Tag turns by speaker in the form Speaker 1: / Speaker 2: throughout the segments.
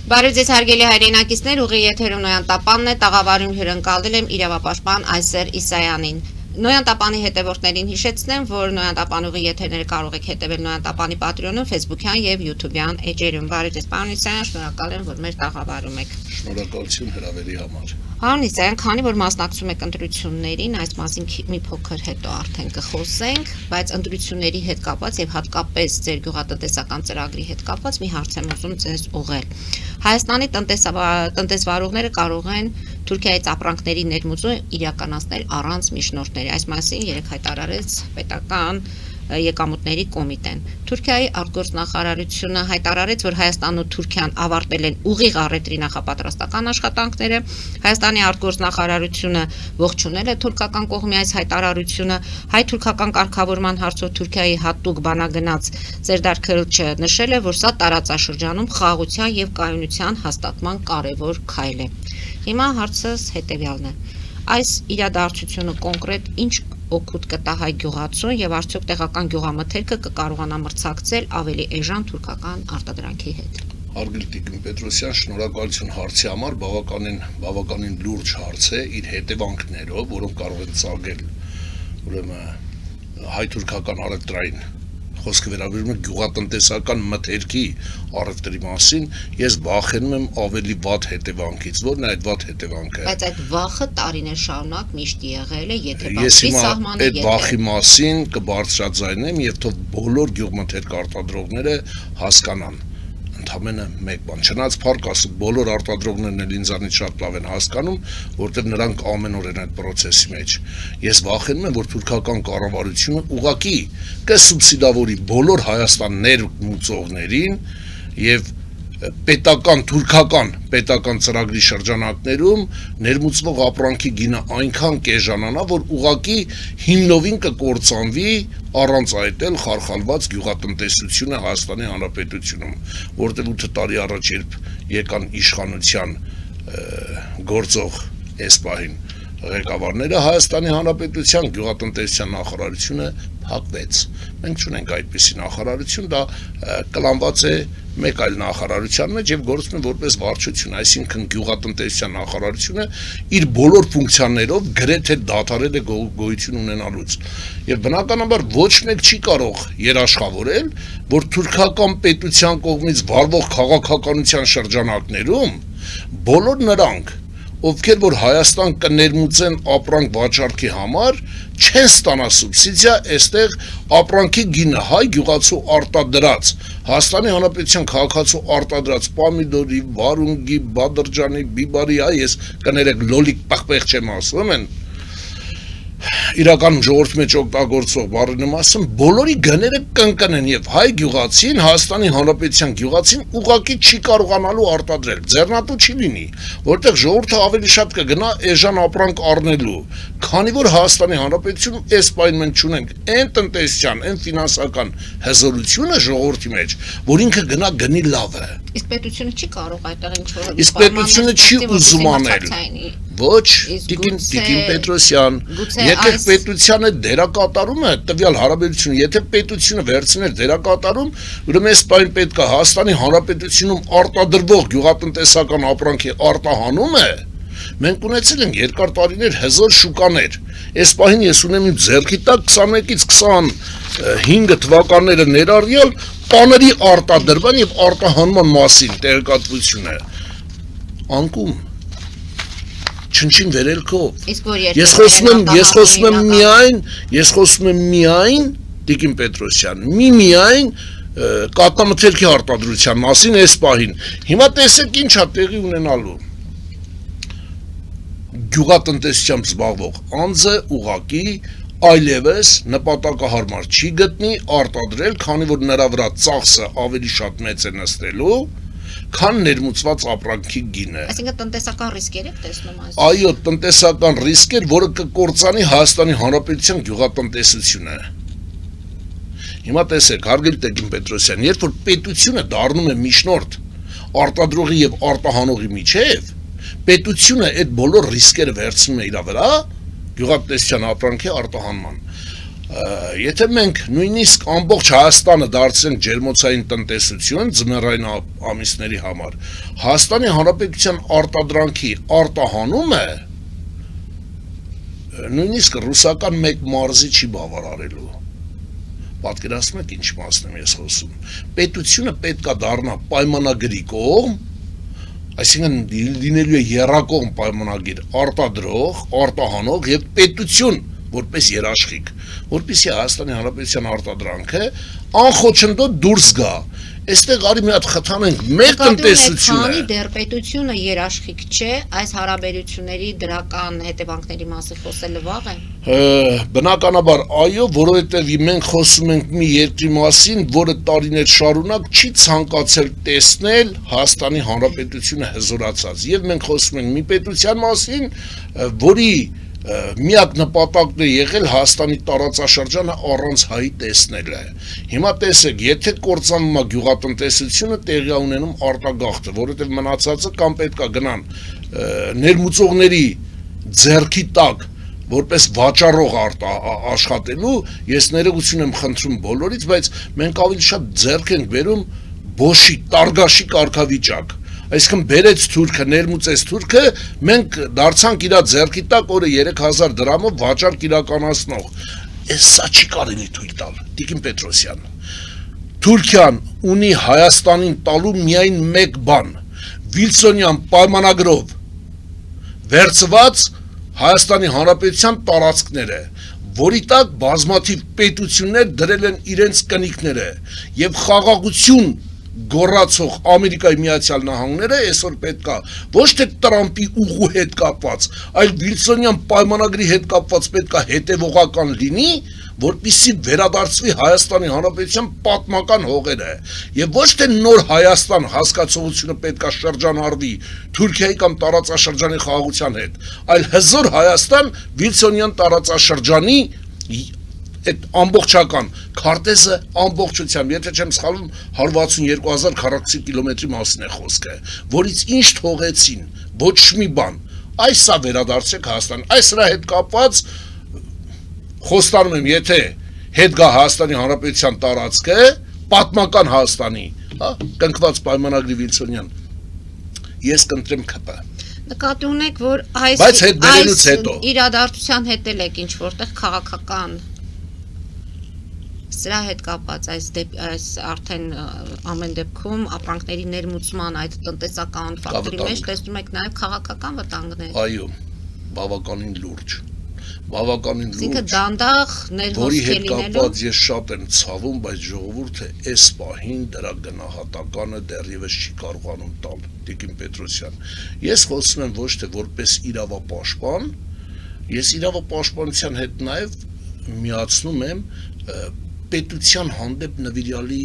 Speaker 1: Բարև ձեզ հարգելի հայրենակիցներ, ուղի եթերում Նոյան Տապանն է, տաղավարում հյուրընկալել եմ իրավապաշտպան Այսեր Իսայանին։ Նոյան Տապանի հետևորդներին հիշեցնեմ, որ Նոյան Տապանուղի եթերները կարող եք հետևել Նոյան Տապանի Patreon-ում, Facebook-յան եւ YouTube-յան էջերում։ Բարև ձեզ, պարոն Իսայան, շնորհակալ եմ, որ մեր տաղավարում եք։
Speaker 2: Շնորհակալություն հրավերի համար։
Speaker 1: Պարոն Իսայան, քանի որ մասնակցում եք ընտրություններին, այս մասին մի փոքր հետո արդեն կխոսենք, բայց ընտրությունների հետ կապված եւ հատկապես ձեր գյուղատնտեսական ծրագրի հետ կապված մի հարց եմ ուզում ձեզ ուղղել։ Հայաստանի տնտեսվարողները կարող են Թուրքիայից ապրանքների ներմուծում իրականացնել առանց միջնորդների։ Այս մասին երեկ հայտարարեց պետական եկամուտների կոմիտեն։ Թուրքիայի արտգործնախարարությունը հայտարարեց, որ Հայաստանն ու Թուրքիան ավարտել են ուղիղ առևտրի նախապատրաստական աշխատանքները։ Հայաստանի արտգործնախարարությունը ողջունել է թուրքական կողմի այս հայտարարությունը։ Հայ-թուրքական կարգավորման հարցով Թուրքիայի հատուկ բանագնաց Սերդար Քրիչը նշել է, որ սա տարածաշրջանում խաղաղության եւ կայունության հաստատման կարևոր քայլ է։ Հիմա հարցս հետեւյալն է. այս իրադարձությունը կոնկրետ ինչ օգուտ կտա հայ գյուղացուն եւ արդյոք տեղական գյուղամթերքը կկարողանա մրցակցել ավելի էժան թուրքական արտադրանքի հետ։
Speaker 2: Հարգելի Տիկին Պետրոսյան, շնորհակալություն հարցի համար, բավականին լուրջ հարց է իր հետևանքներով, որոնք կարող են ծագել ուրեմն հայ-թուրքական առևտրային խոսքը վերաբերում է գյուղատնտեսական մթերքի առևտրի մասին, ես վախենում եմ ավելի վատ հետևանքից, որն է այդ վատ հետևանքը։
Speaker 1: Բայց այդ վախը տարիներ շարունակ միշտ եղել է, եթե բացվի սահմանը,
Speaker 2: այդ վախի մասին կբարձրաձայնեմ եւ թող բոլոր գյուղմթերք արտադրողները հասկանան։ Ընդամենը մեկ բան, չնայած փառք ասում, բոլոր արտադրողներն էլ ինձանից շատ լավ են հասկանում, որտեղ նրանք ամեն օր են այդ process-ի մեջ։ Ես վախենում եմ, որ թուրքական կառավարությունը ուղղակի կսուբսիդավորի բոլոր Հայաստան ներմուծողներին եւ պետական ծրագրի շրջանակներում ներմուծվող ապրանքի գինը այնքան կեժանանա, որ ուղղակի հիմնովին կկործանվի առանց այդ էլ խարխալված գյուղատնտեսությունը Հայաստանի Հանրապետությունում, որտեղ 8 տարի առաջ երբ եկան իշխանության գործող էսպահին ղեկավարները Հայաստանի Հանրապետության գյուղատնտեսության նախարարությունը փակվեց։ Մենք չունենք այդպիսի նախարարություն, դա կլանված է մեկ այլ նախարարության մեջ եւ գործում է որպես վարչություն, այսինքն գյուղատնտեսության նախարարությունը իր բոլոր ֆունկցիաներով գրեթե դադարել է գոյություն ունենալուց։ Եվ բնականաբար ոչ մեկ չի կարող երաշխավորել, որ թուրքական պետության կողմից վարվող քաղաքականության շրջանակներում բոլոր նրանք ովքեր որ Հայաստան կներմուծեն ապրանք վաճառքի համար, չեն ստանա սուբսիդիա, այստեղ ապրանքի գինը հայ գյուղացու արտադրած, Հայաստանի Հանրապետության քաղաքացու արտադրած պամիդորի, վարունգի, բադրջանի, բիբարի, ես կներեք լոլիկ պղպեղ չեմ ասում են, իրական ժողովրդի մեջ օգտագործող բառերն ասում, բոլորի գները կընկնեն եւ հայ գյուղացին, Հայաստանի Հանրապետության գյուղացին ուղղակի չի կարողանալու արտադրել, ձեռնատու չի լինի, որտեղ ժողովուրդը ավելի շատ կգնա էժան ապրանք առնելու, քանի որ Հայաստանի Հանրապետությունում այս պայն մենք չունենք այն տնտեսության, այն ֆինանսական հզորությունը ժողովրդի մեջ, որ ինքը գնա գնի լավը։
Speaker 1: Իսկ պետությունը չի կարող այդտեղ ինչ-որ
Speaker 2: Իսկ պետությունը չի ուզում անել։ Ոչ, Տիկին Պետրոսյան, եկեք պետությանը դերակատարումը տվյալ հարաբերությունը, եթե պետությունը վերցներ դերակատարում, ուրեմն այս պայն պետք է Հայաստանի Հանրապետությունում արտադրվող գյուղատնտեսական ապրանքի արտահանումը մենք ունեցել ենք երկար տարիներ հզոր շուկաներ։ Այս պահին ես ունեմ իմ ձեռքի տակ 21-ից 25 թվականները ներառյալ տաների արտադրման եւ արտահանման մասին տեղեկատվությունը։ Անկում չնչին վերելքով։ Ես խոսում եմ միայն Տիկին Պետրոսյան, միայն կատնամթերքի արտադրության մասին այս պահին։ Հիմա տեսեք ինչ է տեղի ունենալու։ Գյուղատնտեսությամբ զբաղվող անձը ուղղակի այլևս նպատակահարմար չի գտնի արտադրել, քանի որ նրա վրա ծախսը ավելի շատ մեծ է նստելու, քան ներմուծված ապրանքի գինը։
Speaker 1: Այսինքն տնտեսական ռիսկեր եք տեսնում այս։
Speaker 2: Այո, տնտեսական ռիսկեր, որը կկործանի Հայաստանի Հանրապետության գյուղատնտեսությունը։ Հիմա տեսեք, հարգելի Տիկին Պետրոսյան, երբ որ պետությունը դառնում է միջնորդ արտադրողի եւ արտահանողի միջև, պետությունը այդ բոլոր ռիսկերը վերցնում է իր վրա գյուղատնտեսության ապրանքի արտահանման։ Եթե մենք նույնիսկ ամբողջ Հայաստանը դարձնենք ջերմոցային տնտեսություն ձմեռային ամիսների համար, Հայաստանի Հանրապետության արտադրանքի արտահանումը նույնիսկ ռուսական մեկ մարզի չի բավարարելու։ Պատկերացնում եք ինչ մասն եմ ես խոսում։ Պետությունը պետքա դառնա պայմանագրի կողմ, այսինքն լինելու է եռակողմ պայմանագիր արտադրող, արտահանող եւ պետություն որպես երաշխիք, որպեսզի Հայաստանի Հանրապետության արտադրանքը անխոչնդոտ դուրս գա։ Այստեղ արի մի հատ խթանենք մեր տնտեսությունը։
Speaker 1: Քանի դեռ պետությունը երաշխիք չէ, այս հարաբերությունների դրական հետևանքների մասին խոսելը վաղ է։
Speaker 2: Բնականաբար այո, որովհետև մենք խոսում ենք մի երկրի մասին, որը տարիներ շարունակ չի ցանկացել տեսնել Հայաստանի Հանրապետությունը հզորացած, եւ մենք խոսում ենք մի պետության մասին, որի միակ նպատակն է եղել Հայաստանի տարածաշրջանը առանց հայի տեսնելը։ Հիմա տեսեք, եթե կործանվում է գյուղատնտեսությունը, տեղի ունենում արտագաղթը, որովհետև մնացածը կամ պետքա գնան ներմուծողների ձեռքի տակ որպես վաճառող աշխատելու, ես ներողություն եմ խնդրում բոլորից, բայց մենք ավելի շատ ձեռք ենք բերում Բոշի, Տարգաշի կարգավիճակ։ Այսինքն բերեց թուրքը, ներմուծեց թուրքը, մենք դարձանք իր ձեռքի տակ օրը 3000 դրամով վաճառք իրականացնող։ Այս սա չի կարելի թույլ տալ, Տիկին Պետրոսյան։ Թուրքիան ունի Հայաստանին տալու միայն մեկ բան՝ Վիլսոնյան պայմանագրով վերցված Հայաստանի Հանրապետության տարածքները, որի տակ բազմաթիվ պետություններ դրել են իրենց կնիքները եւ խաղաղություն գոռացող Ամերիկայի Միացյալ Նահանգները այսօր պետքա ոչ թե Տրամպի ուղու հետ կապված, այլ Վիլսոնյան պայմանագրի հետ կապված պետքա հետևողական լինի, որպեսզի վերադարձվի Հայաստանի Հանրապետության պատմական հողերը եւ ոչ թե նոր Հայաստան հասկացողությունը պետքա շրջանառվի Թուրքիայի կամ տարածաշրջանի խաղաղության հետ, այլ հզոր Հայաստան Վիլսոնյան տարածաշրջանի այդ ամբողջական քարտեզը ամբողջությամբ, եթե չեմ սխալվում, 162,000 քառակուսի կիլոմետրի մասին է խոսքը, որից ինչ թողեցին, ոչ մի բան, այս սա վերադարձեք Հայաստան, այս սրա հետ կապված խոստանում եմ, եթե հետ գա Հայաստանի Հանրապետության տարածքը, պատմական Հայաստանի, կնքված պայմանագրի Վիլսոնյան, ես կընտրեմ ԿՊ։
Speaker 1: Նկատի ունեք, որ այս իրադարձության հետ եք ինչ որտեղ քաղաքական սրա հետ կապված այս արդեն ամեն դեպքում ապրանքների ներմուծման այդ տնտեսական ֆակտորի մեջ տեսնում եք նաև քաղաքական վտանգներ։
Speaker 2: Այո, բավականին լուրջ։
Speaker 1: Ինքը դանդաղ
Speaker 2: որի հետ կապված ես շատ եմ ցավում, բայց ժողովուրդը այս պահին դրա գնահատականը դեռևս չի կարողանում տալ, Տիկին Պետրոսյան։ Ես խոսում եմ ոչ թե որպես իրավապաշտպան, ես իրավապաշտպանության հետ նաև միացնում եմ պետության հանդեպ նվիրյալի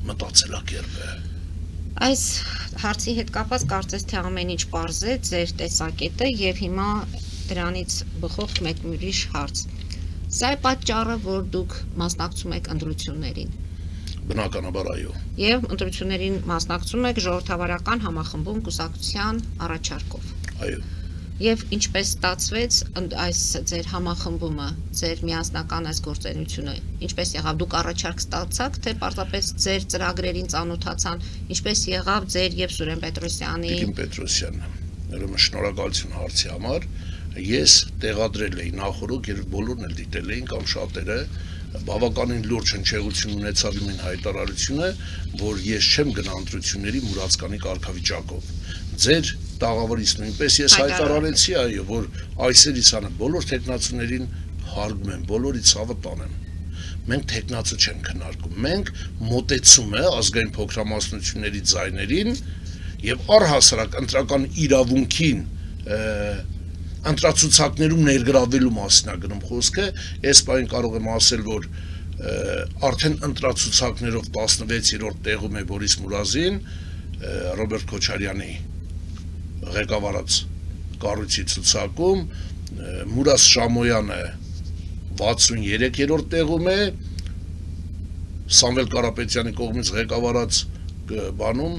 Speaker 2: մտածելակերպը։
Speaker 1: Այս հարցի հետ կապված կարծես թե ամեն ինչ պարզ է ձեր տեսակետը եւ հիմա դրանից բխող մեկ ուրիշ հարց։ Սա է պատճառը, որ դուք մասնակցում եք ընտրություններին։
Speaker 2: Բնականաբար այո։
Speaker 1: Եվ ընտրություններին մասնակցում եք ժողովրդավարական համախմբում կուսակցության առաջարկով։
Speaker 2: Այո։
Speaker 1: Եվ ինչպես ստացվեց այս ձեր համախմբումը, ձեր միասնական այս գործունեությունը, ինչպես եղավ, դուք առաջարկ ստացաք, թե պարզապես ձեր ծրագրերին ծանոթացան, ինչպես եղավ ձեր եւ Սուրեն Պետրոսյանի։
Speaker 2: Տիկին Պետրոսյան, ուրեմն շնորհակալություն հարցի համար։ Ես տեղադրել էի նախորդ, երբ բոլորն էլ դիտել էին կամ շատերը, բավականին լուրջ հնչեղություն ունեցավ իմ հայտարարությունը, որ ես չեմ գնա ընտրությունների մուրացկանի կարգավիճակով։ Ձեր տաղավարից նույնպես ես հայտարարեցի, այո, որ այսերից անը բոլոր տեխնացուներին հարգում եմ, բոլորի ցավը տանեմ։ Մենք տեխնացու չենք քննարկում, մենք մոտեցում է ազգային փոքրամասնությունների ձայներին եւ առհասարակ ընտրական իրավունքին ընտրացուցակներում ներգրավելու մասին է գնում խոսքը, այս բանը կարող եմ ասել, որ արդեն ընտրացուցակներով 16-րդ տեղում է Բորիս Մուրազին, Ռոբերտ Քոչարյանի ղեկավարած կառույցի ցուցակում, Մուրազ Շամոյանը 63-րդ տեղում է, Սամվել Կարապետյանի կողմից ղեկավարած բանում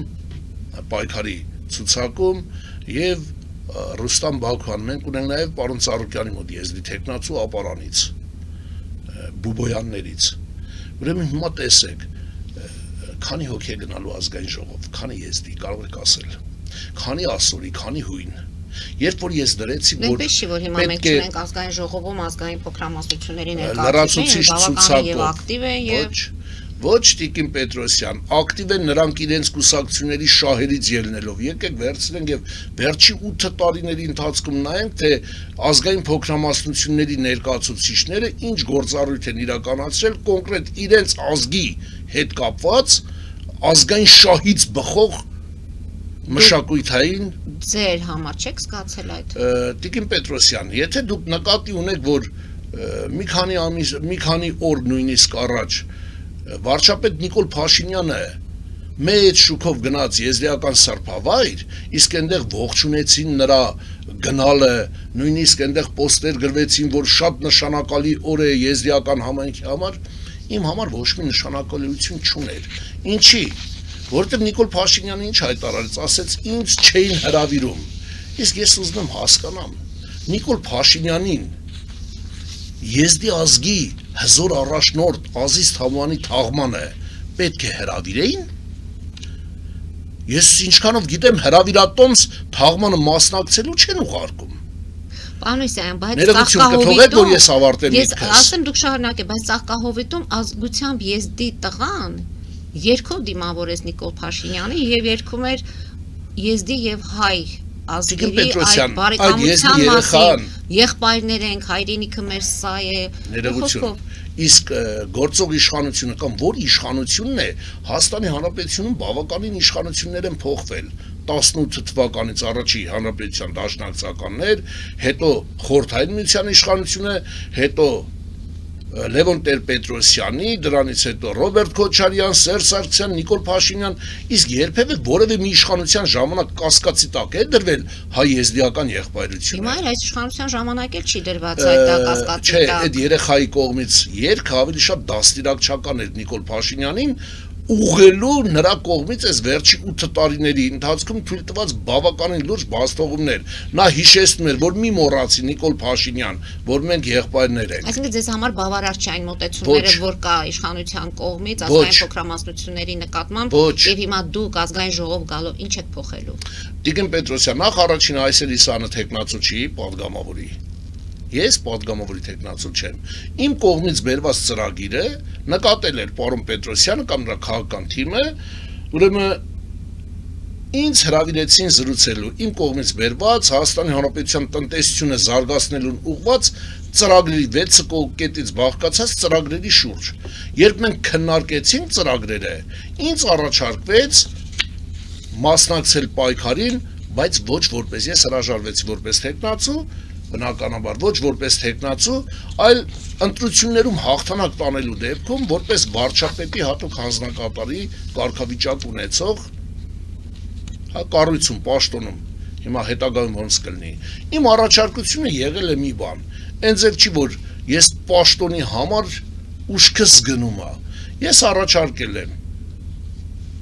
Speaker 2: պայքարի ցուցակում եւ Ռուստամ Բաքյան, մենք ունենք նաև պարոն Ծառուկյանի մոտ եզդի տեխնացու ապարանից։ Բուբոյաններից։ Ուրեմն հիմա տեսեք, քանի հոգի է գնալու ազգային ժողով, քանի եզդի, կարող եք ասել, քանի ասորի, քանի հույն։ Երբ որ ես դրեցի, որ
Speaker 1: նույնպես չի, որ հիմա մենք ունենք ազգային ժողովում ազգային փոքրամասնությունների ներկայացուցիչ բավական եւ ակտիվ է եւ
Speaker 2: ոչ Տիկին Պետրոսյան, ակտիվ են նրանք իրենց կուսակցությունների շահերից ելնելով։ Եկեք վերցնենք եւ վերջի 8 տարիների ընթացքում նայենք, թե ազգային փոքրամասնությունների ներկայացուցիչները ինչ գործառույթ են իրականացրել կոնկրետ իրենց ազգի հետ կապված ազգային շահից բխող մշակույթային
Speaker 1: ձեր համար չեք զգացել այդ։
Speaker 2: Տիկին Պետրոսյան, եթե դուք նկատի ունեք, որ մի քանի օր նույնիսկ առաջ վարչապետ Նիկոլ Փաշինյանը մեծ շուկով գնաց եզդիական սրբավայր, իսկ այնտեղ ողջունեցին նրա գնալը, նույնիսկ այնտեղ պոստեր գրվեցին, որ շատ նշանակալի օր է եզդիական համայնքի համար, իմ համար ոչ մի նշանակալիություն չուներ։ Ինչի՞։ Որտեղ Նիկոլ Փաշինյանը ինչ հայտարարեց, ասեց ինձ չէին հրավիրում։ Իսկ ես ուզում եմ հասկանամ, Նիկոլ Փաշինյանին եզդի ազգի հզոր առաջնորդ Ազիզ Թամանի թաղմանը պետք է հրավիրեին։ Ես ինչքանով գիտեմ հրավիրատոմս թաղմանը մասնակցելու չեն ուղարկում։
Speaker 1: Պարոն Իսայան, բայց
Speaker 2: ներողություն կթողեք, որ ես ավարտեմ
Speaker 1: միտքս։ Ես ասեմ դուք շարունակեք, բայց Ծաղկահովիտում ազգությամբ եզդի տղան երկով դիմավորեց Նիկոլ Փաշինյանի եւ երգում էր եզդի եւ հայ ազգերի այդ բարեկամության մասին, եղբայրներ ենք, հայրենիքը մեր սա է։
Speaker 2: Ներողություն։ Իսկ գործող իշխանությունը կամ որ իշխանությունն է, Հայաստանի Հանրապետությունում բավականին իշխանություններ են փոխվել։ 18 թվականից առաջի Հանրապետության դաշնակցականներ, հետո Խորհրդային Միության իշխանությունը, հետո Լևոն Տեր-Պետրոսյանի, դրանից հետո Ռոբերտ Քոչարյան, Սերժ Սարգսյան, Նիկոլ Փաշինյան, իսկ երբևէ որևէ մի իշխանության ժամանակ կասկածի տակ է դրվել հայ եզդիական եղբայրությունը։
Speaker 1: Հիմա այս իշխանության ժամանակ էլ չի դրված այդ կասկածի տակ։
Speaker 2: Չէ, այդ երեխայի կողմից երգը ավելի շատ դաստիարակչական էր Նիկոլ Փաշինյանին ուղղելու նրա կողմից այս վերջի 8 տարիների ընթացքում թույլ տված բավականին լուրջ բացթողումներ։ Նա հիշեցնում էր, որ մի մոռացի Նիկոլ Փաշինյան, որ մենք եղբայրներ ենք։
Speaker 1: Այսինքն ձեզ համար բավարար չէ այն մոտեցումները, որ կա իշխանության կողմից ազգային փոքրամասնությունների նկատմամբ, եւ հիմա դուք ազգային ժողով գալով ինչ եք փոխելու։
Speaker 2: Տիկին Պետրոսյան, նախ առաջին այսերի սանը տեխնացու չի, падգամավորի։ Ես падգամավորի տեխնացու չեմ։ Իմ կողմից բերված ծրագիրը նկատել էր պարոն Պետրոսյանը կամ նրա քաղաքական թիմը, ուրեմն ինձ հրավիրեցին զրուցելու իմ կողմից բերված Հայաստանի Հանրապետության տնտեսությունը զարգացնելուն ուղղված ծրագրերի 6 կողմից բաղկացած ծրագրերի շուրջ։ Երբ մենք քննարկեցինք ծրագրերը, ինձ առաջարկվեց մասնակցել պայքարին, բայց ոչ որպես ես հրաժարվեցի որպես տեխնացու, բնականաբար ոչ որպես տեխնացու, այլ ընտրություններում հաղթանակ տանելու դեպքում որպես վարչապետի հատուկ հանձնակատարի կարգավիճակ ունեցող կառույցում, պաշտոնում, հիմա հետագայում ոնց կլինի։ Իմ առաջարկությունը եղել է մի բան, այն ձև չի, որ ես պաշտոնի համար ուշքս գնում եմ։ Ես առաջարկել եմ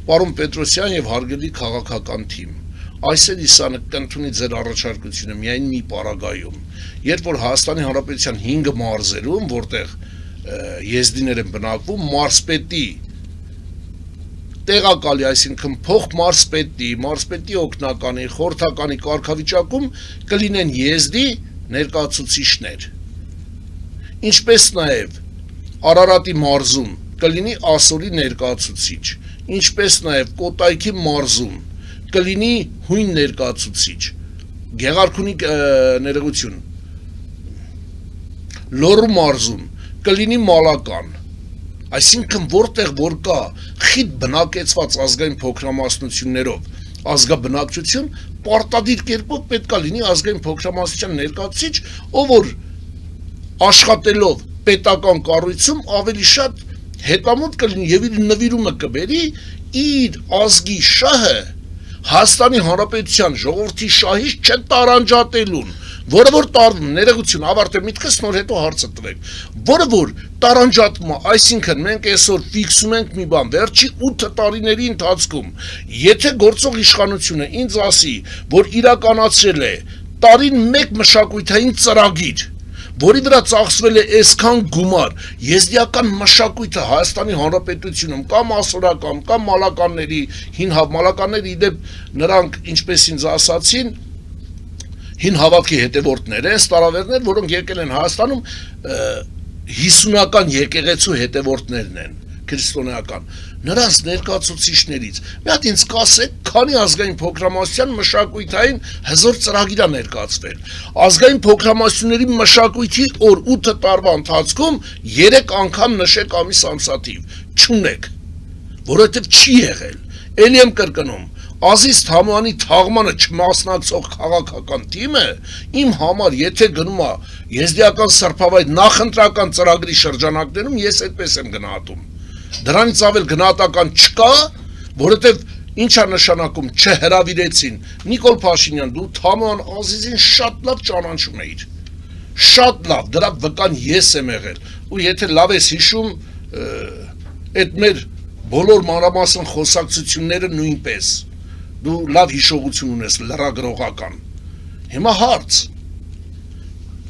Speaker 2: պարոն Պետրոսյան եւ հարգելի քաղաքական թիմ այսօր իսանը կընդունի ձեր առաջարկությունը միայն մի պարագայում, երբ որ Հայաստանի Հանրապետության 5 մարզերում, որտեղ եզդիներ են բնակվում, մարզպետի տեղակալի, այսինքն մարզպետի օգնականի, խորհրդականի կարգավիճակում կլինեն եզդի ներկայացուցիչներ։ Ինչպես նաև Արարատի մարզում կլինի ասորի ներկայացուցիչ, ինչպես նաև Կոտայքի մարզում կլինի հույն ներկայացուցիչ, Գեղարքունի ներողություն, Լոռու մարզում կլինի մալական, այսինքն որտեղ որ կա խիտ բնակեցված ազգային փոքրամասնություններով ազգաբնակչություն, պարտադիր կերպով պետք է լինի ազգային փոքրամասնության ներկայացուցիչ, ով որ աշխատելով պետական կառույցում ավելի շատ հետամուտ կլինի եւ իր նվիրումը կբերի իր ազգի շահը Հայաստանի Հանրապետության ժողովրդի շահից չտարանջատելուն, որը որ տարվում, ներողություն, ավարտեմ միտքս, նոր հետո հարցը տվեք, որը որ տարանջատումը, այսինքն մենք այսօր ֆիքսում ենք մի բան, վերջի 8 տարիների ընթացքում, եթե գործող իշխանությունը ինձ ասի, որ իրականացրել է տարին 1 մշակութային ծրագիր, որի վրա ծախսվել է այսքան գումար, եզդիական մշակույթը Հայաստանի Հանրապետությունում կամ ասորական, կամ մալականների, հին մալականների իդեպ նրանք, ինչպես ինձ ասացին, հին հավատքի հետևորդներ են, ստարավերներ, որոնք եկել են Հայաստանում 50-ական եկեղեցու հետևորդներն են, քրիստոնեական, նրանց ներկայացուցիչներից մի հատ ինձ կասեք, քանի ազգային փոքրամասնության մշակույթային հզոր ծրագիր է ներկայացվել։ Ազգային փոքրամասնությունների մշակույթի օր 8 տարվա ընթացքում 3 անգամ նշեք ամիս ամսաթիվ, չունեք, որովհետև չի եղել։ Էլի եմ կրկնում, Ազիզ Թամոյանի թաղմանը չմասնակցող քաղաքական թիմը իմ համար եթե գնում է եզդիական սրբավայր նախընտրական ծրագրի շրջանակներում, ես այդպես եմ գնահատում։ Դրանից ավել գնահատական չկա, որովհետև ինչ է նշանակում չհրավիրեցին։ Նիկոլ Փաշինյան, դու Թամոյան Ազիզին շատ լավ ճանաչում էիր։ Շատ լավ, դրա վկան ես եմ եղել։ Ու եթե լավ ես հիշում, այդ մեր բոլոր մանրամասն խոսակցությունները նույնպես։ Դու լավ հիշողություն ունես լրագրողական։ Հիմա հարց։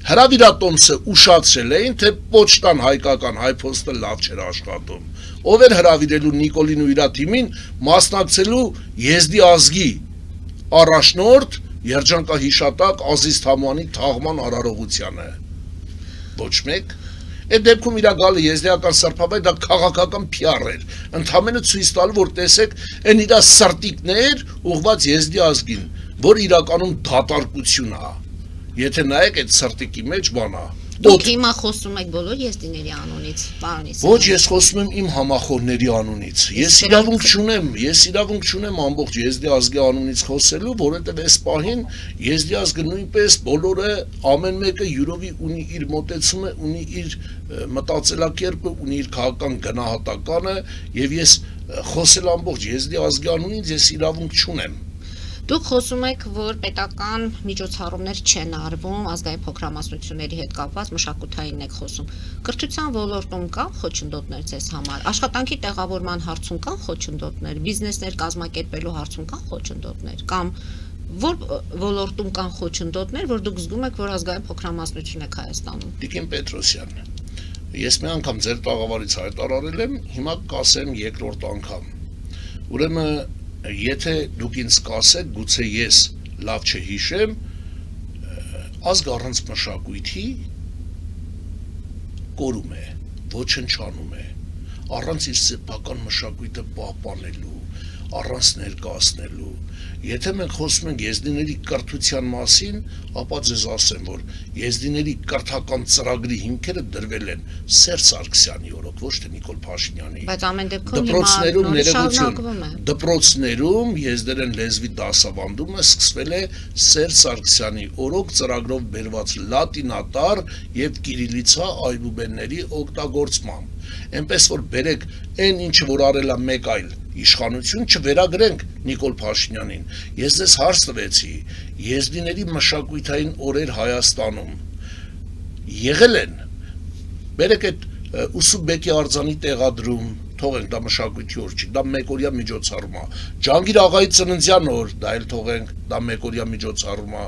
Speaker 2: Հրավիրատոմսը ուշացրել էին, թե պոչտան հայկական հայփոստը լավ չէր աշխատում։ Ով էր հրավիրելու Նիկոլին ու իր թիմին մասնակցելու եզդի ազգի առաջնորդ երջանկահիշատակ Ազիզ Թամոյանի թաղման արարողությանը։ Ոչ մեկ։ Այդ դեպքում իր գալը եզդիական սրբավայր դա քաղաքական PR էր, ընդհանրապես ցույց տալ, որ տեսեք, այն իր սրտիկներ ուղված եզդի ազգին, որ իրականում դատարկություն է։ Եթե նայեք այդ սրտիկի մեջ բան է։
Speaker 1: Դուք հիմա խոսում եք բոլոր եզդիների անունից, պարոն Իսահակ։
Speaker 2: Ոչ, ես խոսում եմ իմ համախոհների անունից։ Ես իրավունք չունեմ ամբողջ եզդի ազգի անունից խոսելու, որովհետև այս պահին եզդի ազգը նույնպես բոլորը ամեն մեկը յուրովի ունի իր մոտեցումը, ունի իր մտածելակերպը, ունի իր քաղաքական գնահատականը, եւ ես խոսել ամբողջ եզդի ազգի անունից ես իրավունք չունեմ։
Speaker 1: Դուք խոսում եք, որ պետական միջոցառումներ չեն արվում ազգային փոքրամասնությունների հետ կապված մշակութային եք խոսում։ Կրթության ոլորտում կան խոչընդոտներ ձեզ համար, աշխատանքի տեղավորման հարցում կան խոչընդոտներ, բիզնեսներ կազմակերպելու հարցում կան խոչընդոտներ, կամ որ ոլորտում կան խոչընդոտներ, որ դուք զգում եք, որ ազգային փոքրամասնություն եք Հայաստանում։
Speaker 2: Տիկին Պետրոսյան, ես մի անգամ ձեր տաղավարից հայտարարել եմ, հիմա կասեմ երկրորդ անգամ։ Ուրեմն եթե դուք ինձ կասեք, գուցե ես լավ չհիշեմ, ազգ առանց մշակույթի կորում է, ոչնչանում է, առանց իր սեփական մշակույթը պահպանելու, առանց ներկայացնելու։ Եթե մենք խոսում ենք եզդիների կրթության մասին, ապա ձեզ ասեմ, որ եզդիների կրթական ծրագրի հիմքերը դրվել են Սերժ Սարգսյանի օրոք, ոչ թե Նիկոլ Փաշինյանի։
Speaker 1: Բայց ամեն դեպքում հիմա շարունակվում է։
Speaker 2: Դպրոցներում եզդերեն լեզվի դասավանդումը սկսվել է Սերժ Սարգսյանի օրոք ծրագրով բերված լատինատար եւ կիրիլիցա այբուբենների օգտագործմամբ։ Էնպես որ բերեք այն ինչը որ արել է մեկ այլ իշխանություն չվերագրենք Նիկոլ Փաշինյանին։ Ես ձեզ հարց տվեցի, եզդիների մշակութային օրեր Հայաստանում եղել են։ Բերեք այդ Ուսուբեկի արձանի տեղադրում, թողենք դա մշակույթի օր չի, դա մեկօրյա միջոցառում է։ Ջանգիր աղայի ծննդյան օր, դա էլ թողենք, դա մեկօրյա միջոցառում է։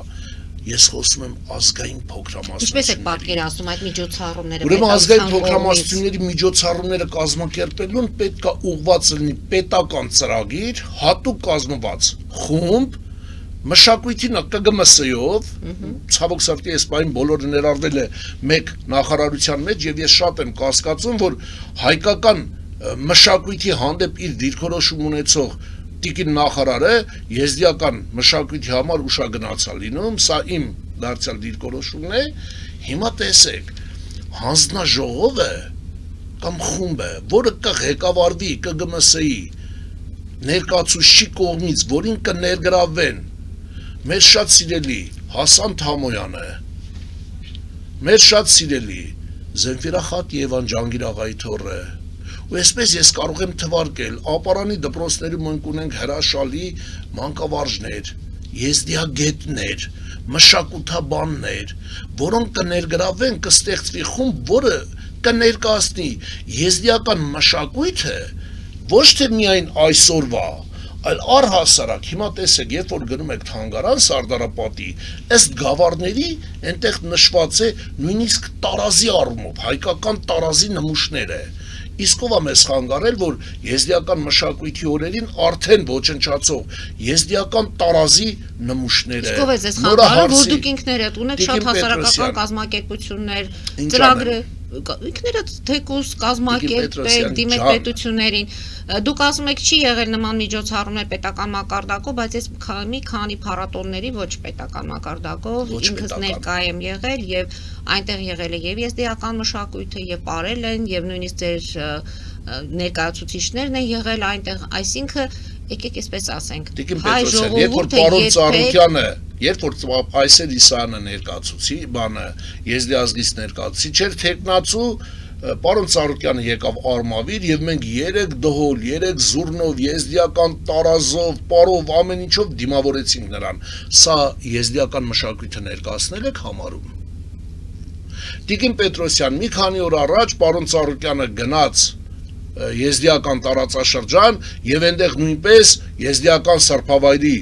Speaker 2: Ես խոսում եմ ազգային փոքրամասնությունների։
Speaker 1: Ինչպես եք պատկերացնում այդ միջոցառումները։
Speaker 2: Ուրեմն ազգային փոքրամասնությունների միջոցառումները կազմակերպելուն պետք է ուղղված լինի պետական ծրագիր, հատուկ կազմված խումբ, մշակույթի ԿԳՄՍ-ով, ցավոք սրտի այս բանը բոլորը ներառվել է մեկ նախարարության մեջ եւ ես շատ եմ կասկածում, որ հայկական մշակույթի հանդեպ իր դիրքորոշում ունեցող տիկին նախարարը եզդիական մշակույթի համար ուշագնացա լինում, սա իմ դարձյալ դիրքորոշումն է։ Հիմա տեսեք, հանձնաժողովը կամ խումբը, որը կղեկավարվի ԿԳՄՍ-ի ներկայացուցիչի կողմից, որին կներգրավվեն մեր շատ սիրելի Հասան Թամոյանը, մեր շատ սիրելի Զենֆիրախատ Եվան Ջանգիր աղայի թոռը, ու այսպես ես կարող եմ թվարկել, ապարանի դպրոցներում մենք ունենք հրաշալի մանկավարժներ, եզդիագետներ, մշակութաբաններ, որոնք կներգրավեն, կստեղծվի խումբ, որը կներկայացնի եզդիական մշակույթը ոչ թե միայն այսօրվա, այլ առհասարակ հիմա տեսեք, երբ որ գնում եք թանգարան Սարդարապատի, ըստ գավառների այնտեղ նշված է նույնիսկ տարազի առումով, հայկական տարազի նմուշները։ Իսկ ով է մեզ խանգարել, որ եզդիական մշակույթի օրերին արդեն ոչնչացող եզդիական տարազի նմուշները։
Speaker 1: Իսկ ով է ձեզ խանգարել, որ դուք ինքներդ ունեք շատ հասարակական կազմակերպություններ, ծրագրեր, ինքներդ թեկուզ կազմակերպել, դիմեք պետություններին։ Դուք ասում եք չի եղել նման միջոցառումներ պետական մակարդակով, բայց ես մի քանի փառատոնների ոչ պետական մակարդակով ինքս ներկա եմ եղել եւ այնտեղ եղել է եւ եզդիական մշակույթը եւ ապարել են եւ նույնիսկ ձեր ներկայացուցիչներն են եղել այնտեղ, այսինքն եկեք այսպես ասենք, հայ ժողովուրդը
Speaker 2: երբ որ Այսեր Իսայանը ներկայացուցի, բանը եզդի ազգից ներկայացուցի, չէր թեկնածու, պարոն Ծառուկյանը եկավ Արմավիր եւ մենք 3 դհոլ, 3 զուռնով, եզդիական տարազով, պարով, ամեն ինչով դիմավորեցինք նրան։ Սա եզդիական մշակույթը ներկայացնել եք համարում։ Տիկին Պետրոսյան մի քանի օր առաջ պարոն Ծառուկյանը գնաց եզդիական տարածաշրջան եւ այնտեղ նույնպես եզդիական սրբավայրի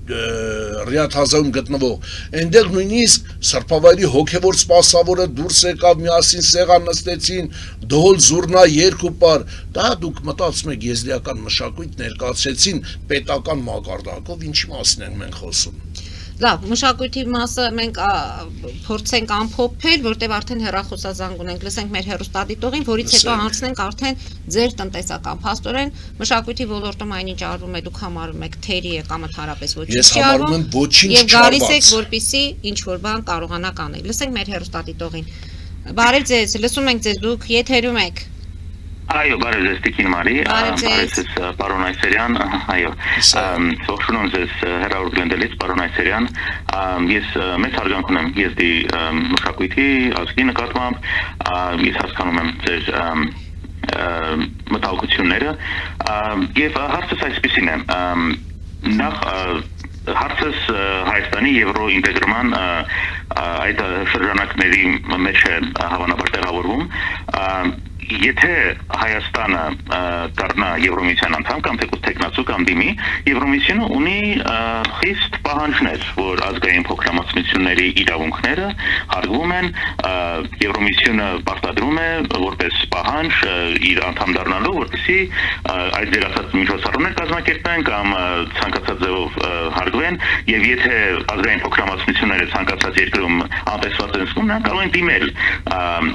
Speaker 2: Ռիաթազայում գտնվող այնտեղ նույնիսկ սրբավայրի հոգևոր սպասավորը դուրս եկավ, միասին սեղան նստեցին, դհոլ զուռնա երկու պար, դա դուք մտածում եք եզդիական մշակույթ ներկայացրեցին պետական մակարդակով, ինչի մասին ենք մենք խոսում։
Speaker 1: Լավ, մշակույթի մասը մենք փորձենք ամփոփել, որտեղ արդեն հեռախոսազանգ ունենք, լսենք մեր հեռուստադիտողին, որից հետո անցնենք արդեն ձեր տնտեսական փաստորեն մշակույթի ոլորտում այնինչ արվում է, դուք համարում եք թերի է կամ ընդհանրապես ոչինչ չարվում, եւ գալիս եք, որպեսզի ինչ որ բան կարողանաք անել։ Լսենք մեր հեռուստադիտողին։ Բարև ձեզ, լսում ենք ձեզ, դուք եթերում եք։
Speaker 3: Այո, բարև ձեզ Տիկին Մարի, բարև ձեզ պարոն Այսերյան, այո, ողջունում ձեզ հեռավոր գլնդելից պարոն Այսերյան, ես մեծ հարգանք ունեմ եզդի մշակույթի ազգի նկատմամբ, ես հասկանում եմ ձեր մտահոգությունները եւ հարցս այսպեսին է, նախ հարցս Հայաստանի եվրոինտեգրման այդ շրջանակների մեջ է հավանաբար տեղավորվում Եթե Հայաստանը դառնա Եվրոմիության անդամ կամ թեկուզ տեխնացու կամ դիմի, Եվրոմիսիոնը ունի խիստ պահանջներ, որ ազգային փոքրամասնությունների իրավունքները հարգվում են, Եվրոմիսիոնը պարտադրում է որպես պահանջ իր անդամ դառնալու, որպեսզի այդ ձեռացած միջոցառումներ կազմակերպեն կամ ցանկացած ձևով հարգվեն, եւ եթե ազգային փոքրամասնությունները ցանկացած երկրում անտեսված են զգում, նրանք կարող են դիմել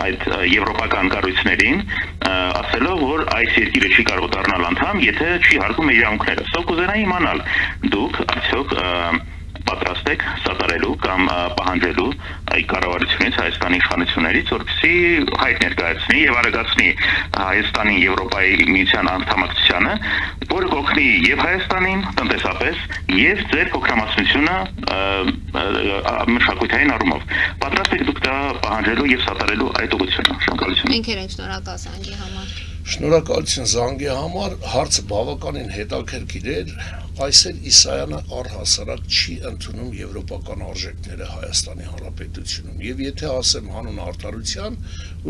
Speaker 3: այդ եվրոպական կառույցներին ասելով, որ այս երկիրը չի կարող դառնալ անդամ, եթե չի հարգում իր իրավունքները։ Սա կուզենայի իմանալ, դուք արդյոք պատրաստ եք սատարելու կամ պահանջելու այդ կառավարությունից Հայաստանի իշխանություններից, որպեսզի հայտ ներկայացնի եւ արագացնի Հայաստանի Եվրոպայի միության անդամակցությանը, որը կօգնի եւ Հայաստանին տնտեսապես եւ ձեր փոքրամասնությունը մշակութային առումով։ Պատրաստ եք դուք դա պահանջելու եւ սատարելու այդ ուղղությունը։ Շնորհակալություն։
Speaker 1: Մենք ենք շնորհակալ զանգի համար։
Speaker 2: Շնորհակալություն զանգի համար, հարցը բավականին հետաքրքիր էր, Այսեր Իսայանը առհասարակ չի ընդունում եվրոպական արժեքները Հայաստանի Հանրապետությունում եւ եթե ասեմ հանուն արդարության,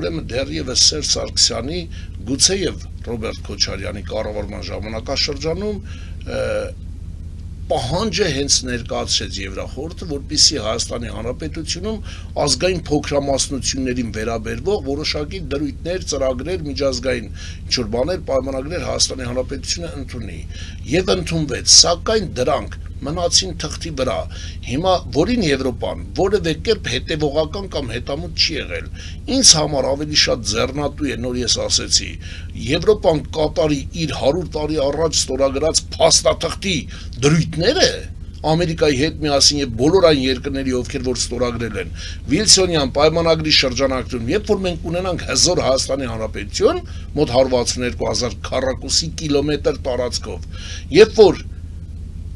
Speaker 2: ուրեմն դեռևս Սերժ Սարգսյանի, գուցեև Ռոբերտ Քոչարյանի կառավարման ժամանակաշրջանում պահանջը հենց ներկայացրեց Եվրախորհուրդը, որպեսզի Հայաստանի Հանրապետությունում ազգային փոքրամասնություններին վերաբերող որոշակի դրույթներ, ծրագրեր, միջազգային ինչ-որ բաներ, պայմանագրեր Հայաստանի Հանրապետությունը ընդունի եւ ընդունվեց, սակայն դրանք մնացին թղթի վրա։ Հիմա որին Եվրոպան որևէ կերպ հետևողական կամ հետամուտ չի եղել։ Ինձ համար ավելի շատ ձեռնատու է, նոր ես ասեցի, Եվրոպան կատարի իր 100 տարի առաջ ստորագրած փաստաթղթի դրույթները Ամերիկայի հետ միասին եւ բոլոր այն երկրների, ովքեր որ ստորագրել են Վիլսոնյան պայմանագրի շրջանակներում, երբ որ մենք ունենանք հզոր Հայաստանի Հանրապետություն, մոտ 162,000 քառակուսի կիլոմետր տարածքով, երբ որ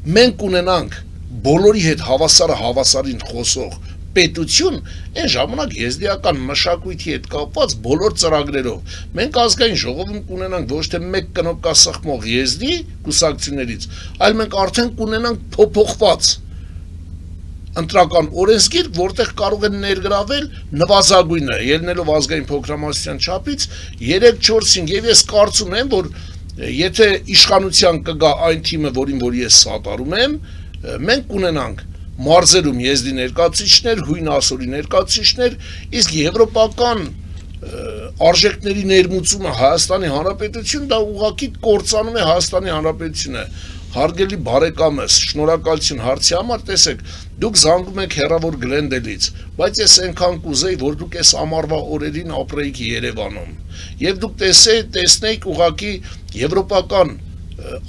Speaker 2: մենք ունենանք բոլորի հետ հավասարը հավասարին խոսող պետություն, այն ժամանակ եզդիական մշակույթի հետ կապված բոլոր ծրագրերով մենք ազգային ժողովում կունենանք ոչ թե մեկ կնոպկա սխմող եզդի կուսակցություններից, այլ մենք արդեն կունենանք փոփոխված ընտրական օրենսգիր, որտեղ կարող են ներգրավել նվազագույնը, ելնելով ազգային փոքրամասնության չափից 3-4-5 եւ ես կարծում եմ, որ եթե իշխանության կգա այն թիմը, որ ես սատարում եմ, մենք կունենանք մարզերում եզդի ներկայացուցիչներ, հույն ասորի ներկայացուցիչներ, իսկ եվրոպական արժեքների ներմուծումը Հայաստանի Հանրապետություն դա ուղղակի կործանում է Հայաստանի Հանրապետությունը։ Հարգելի բարեկամս, շնորհակալություն հարցի համար, տեսեք, դուք զանգում եք հեռավոր Գլենդելից, բայց ես այնքան կուզեի, որ դուք այս ամառվա օրերին ապրեիք Երևանում, եւ դուք տեսնեիք ուղղակի եվրոպական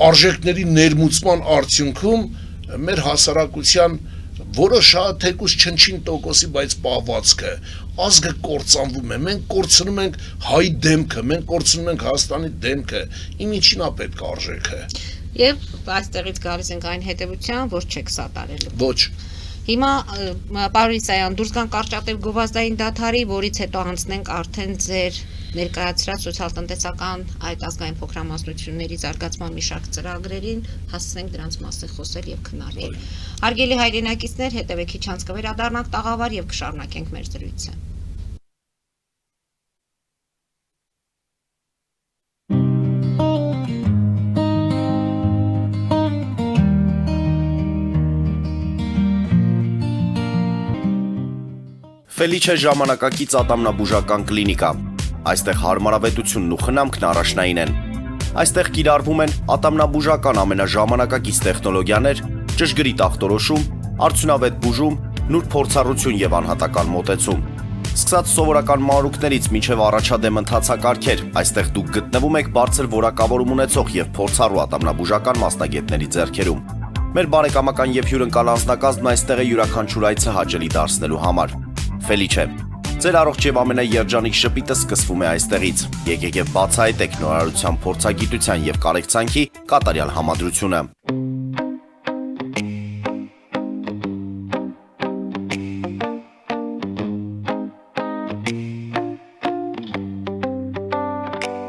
Speaker 2: արժեքների ներմուծման արդյունքում մեր հասարակության որոշ թեկուզ չնչին տոկոսի, բայց պահվածքը ազգը կործանվում է, մենք կորցնում ենք հայ դեմքը, մենք կորցնում ենք Հայաստանի դեմքը, ինչին է պետք արժեքը։
Speaker 1: Եվ այստեղից գալիս ենք այն հետևության, որ չեք սատարելու։
Speaker 2: Ոչ։
Speaker 1: Հիմա պարոն Իսայան, դուրս գանք կարճատև գովազդային դադարի, որից հետո անցնենք արդեն ձեր ներկայացրած սոցիալ-տնտեսական այդ ազգային փոքրամասնությունների զարգացման մի շարք ծրագրերին, հասցնենք դրանց մասին խոսել եւ քննարկել։ Հարգելի հայրենակիցներ, հետևեք քիչ անց կվերադառնանք տաղավար եւ կշարունակենք մեր զրույցը։
Speaker 4: Ֆելիչե ժամանակակից ատամնաբուժական կլինիկա։ Այստեղ հարմարավետությունն ու խնամքն առաջնային են։ Այստեղ կիրառվում են ատամնաբուժական ամենաժամանակակից տեխնոլոգիաներ, ճշգրիտ ախտորոշում, արդյունավետ բուժում, նուրբ փորձառություն եւ անհատական մոտեցում։ Սկսած սովորական մանրուքներից մինչև առաջադեմ ընթացակարգեր, այստեղ դուք գտնվում եք բարձր որակավորում ունեցող եւ փորձառու ատամնաբուժական մասնագետների ձեռքերում։ Մեր բարեկամական եւ հյուրընկալ անձնակազմն այստեղ է յուրաքանչյուր այցը հաճելի դարձնելու համար։ Ֆելիչե, ձեր առողջ եւ ամենաերջանիկ շպիտը սկսվում է այստեղից։ Եկեք եւ բացահայտեք նորարարության փորձագիտության եւ կարեկցանքի կատարյալ համադրությունը։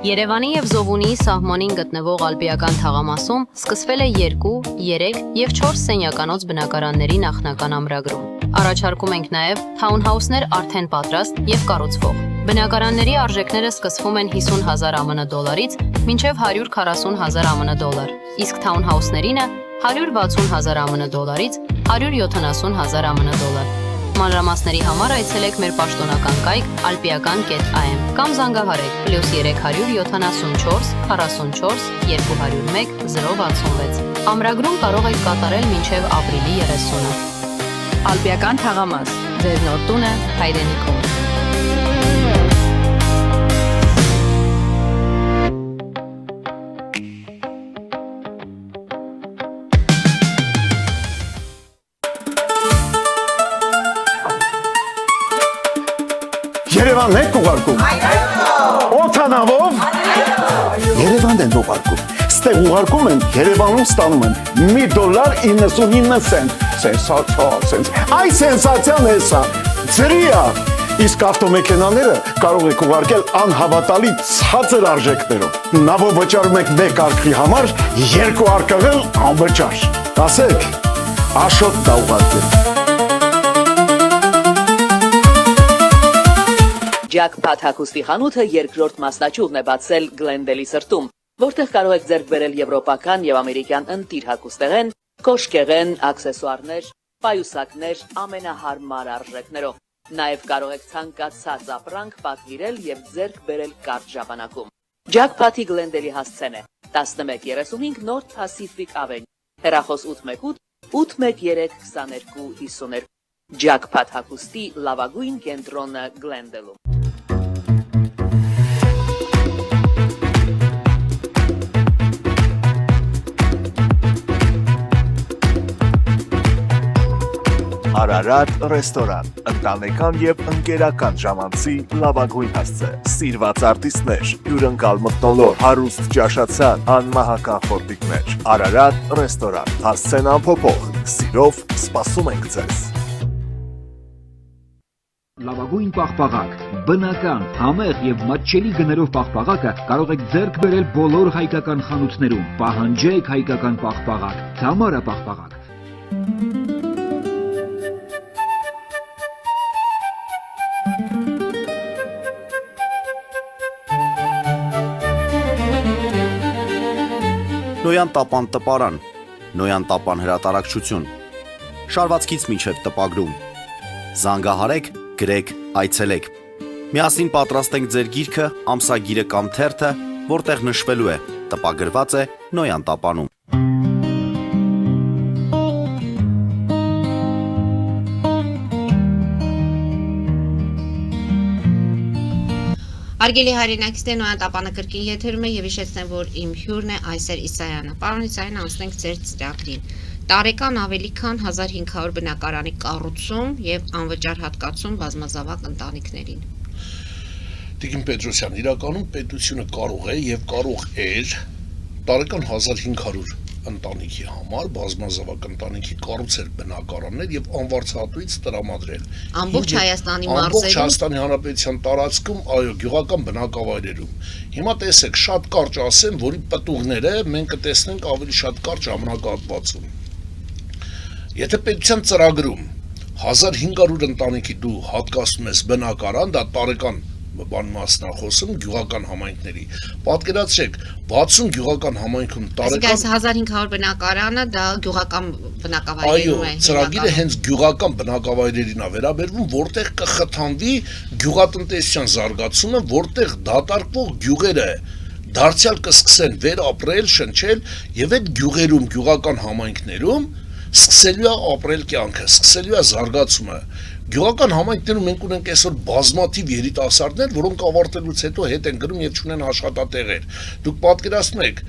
Speaker 5: Երևանի եւ Զովունիի սահմանին գտնվող ալպիական թաղամասում սկսվել է 2, 3 եւ 4 սենյականոց բնակարանների նախնական ամրագրում։ Առաջարկում ենք նաեւ թաունհաուսներ արդեն պատրաստ եւ կառուցվող։ Բնակարանների արժեքները սկսվում են 50,000 ԱՄՆ դոլարից մինչև 140,000 ԱՄՆ դոլար, իսկ թաունհաուսներինը 160,000 ԱՄՆ դոլարից 170,000 ԱՄՆ դոլար։ Մանրամասների համար այցելեք մեր պաշտոնական կայք alpiakan.am կամ զանգահարեք +374 44 201 066։ Ամրագրում կարող եք կատարել մինչև ապրիլի 30-ը։ Ալպիական թաղամաս, ձեր նոր տունը հայրենիքում։
Speaker 6: Երևանն եք ուղարկում։ Օթանավով։ Երևանն են ուղարկում։ Ստեղ ուղարկում են, Երևանում ստանում են $1.99 սենսացիա։ Այ սենսացիան է սա։ Ձրիա։ Իսկ ավտոմեքենաները կարող եք ուղարկել անհավատալի ցածր արժեքներով։ Նավով վճարում եք 1 արքրի համար, 2 արկղել անվճար։ Ասեք, Աշոտ դա ուղարկել։
Speaker 7: Jackpot հագուստի խանութը երկրորդ մասնաճյուղն է բացել Գլենդելի սրտում, որտեղ կարող եք ձեռք բերել եվրոպական եւ ամերիկյան ընտիր հագուստեղեն, կոշկեղեն, աքսեսուարներ, պայուսակներ ամենահարմար արժեքներով։ Նաեւ կարող եք ցանկացած ապրանք պատվիրել եւ ձեռք բերել կարճ ժամանակում։ Jackpot-ի Գլենդելի հասցեն է 1135 North Pacific Avenue, հեռախոս 818 813 2252։ Jackpot հագուստի լավագույն կենտրոնը Գլենդելում։
Speaker 8: Արարատ ռեստորան, ընտանեկան եւ ընկերական ժամանցի լավագույն հասցե, սիրված արտիստներ, հյուրընկալ մթնոլորտ, հարուստ ճաշացան, անմահական խորտիկներ։ Արարատ ռեստորան, հասցեն անփոփոխ, սիրով սպասում ենք ձեզ։
Speaker 9: Լավագույն պաղպաղակ, բնական, համեղ եւ մատչելի գներով պաղպաղակը կարող եք ձեռք բերել բոլոր հայկական խանութներում։ Պահանջեք հայկական պաղպաղակ, Թամարա պաղպաղակ։
Speaker 4: Նոյան տապան տպարան, Նոյան տապան հրատարակչություն, շարվածքից մինչև տպագրում, զանգահարեք, գրեք, այցելեք, միասին պատրաստենք ձեր գիրքը, ամսագիրը կամ թերթը, որտեղ նշվելու է, տպագրված է Նոյան տապանում։
Speaker 1: Արգելի հայրենակիցներ, Նոյան տապանը կրկին եթերում է եւ հիշեցնեմ, որ իմ հյուրն է Այսեր Իսայանը։ Պարոն Իսայան, անցնենք ձեր ծրագրին։ Տարեկան ավելի քան 1500 բնակարանի կառուցում եւ անվճար հատկացում բազմազավակ ընտանիքներին։
Speaker 2: Տիկին Պետրոսյան, իրականում պետությունը կարող է եւ կարող էր տարեկան 1500 ընտանիքի համար բազմազավակ ընտանիքի կառուցել բնակարաններ եւ անվարձահատույց տրամադրել։
Speaker 1: Ամբողջ Հայաստանի
Speaker 2: Ամբողջ
Speaker 1: մարզերում,
Speaker 2: Հայաստանի Հանրապետության տարածքում, այո, գյուղական բնակավայրերում։ Հիմա տեսեք, շատ կարճ ասեմ, որի պտուղները մենք կտեսնենք ավելի շատ կարճ ժամանակահատվածում։ Եթե պետության ծրագրում 1500 ընտանիքի դու հատկացնում ես բնակարան, դա տարեկան բան մասնախոսում գյուղական համայնքների։ Պատկերացրեք, 60 գյուղական համայնքում տարեկան
Speaker 1: 1500 բնակարանը դա գյուղական բնակավայրերում
Speaker 2: այո,
Speaker 1: է։
Speaker 2: ծրագիրը հենց գյուղական բնակավայրերին է վերաբերվում, որտեղ կխթանվի գյուղատնտեսության զարգացումը, որտեղ դատարկվող գյուղերը դարձյալ կսկսեն վերապրել, շնչել եւ այդ գյուղերում, գյուղական համայնքներում սկսելու է ապրել կյանքը, սկսելու է զարգացումը։ Գյուղական համայնքներում մենք ունենք այսօր բազմաթիվ երիտասարդներ, որոնք ավարտելուց հետո հետ են գնում եւ չունեն աշխատատեղեր։ Դուք պատկերացնում եք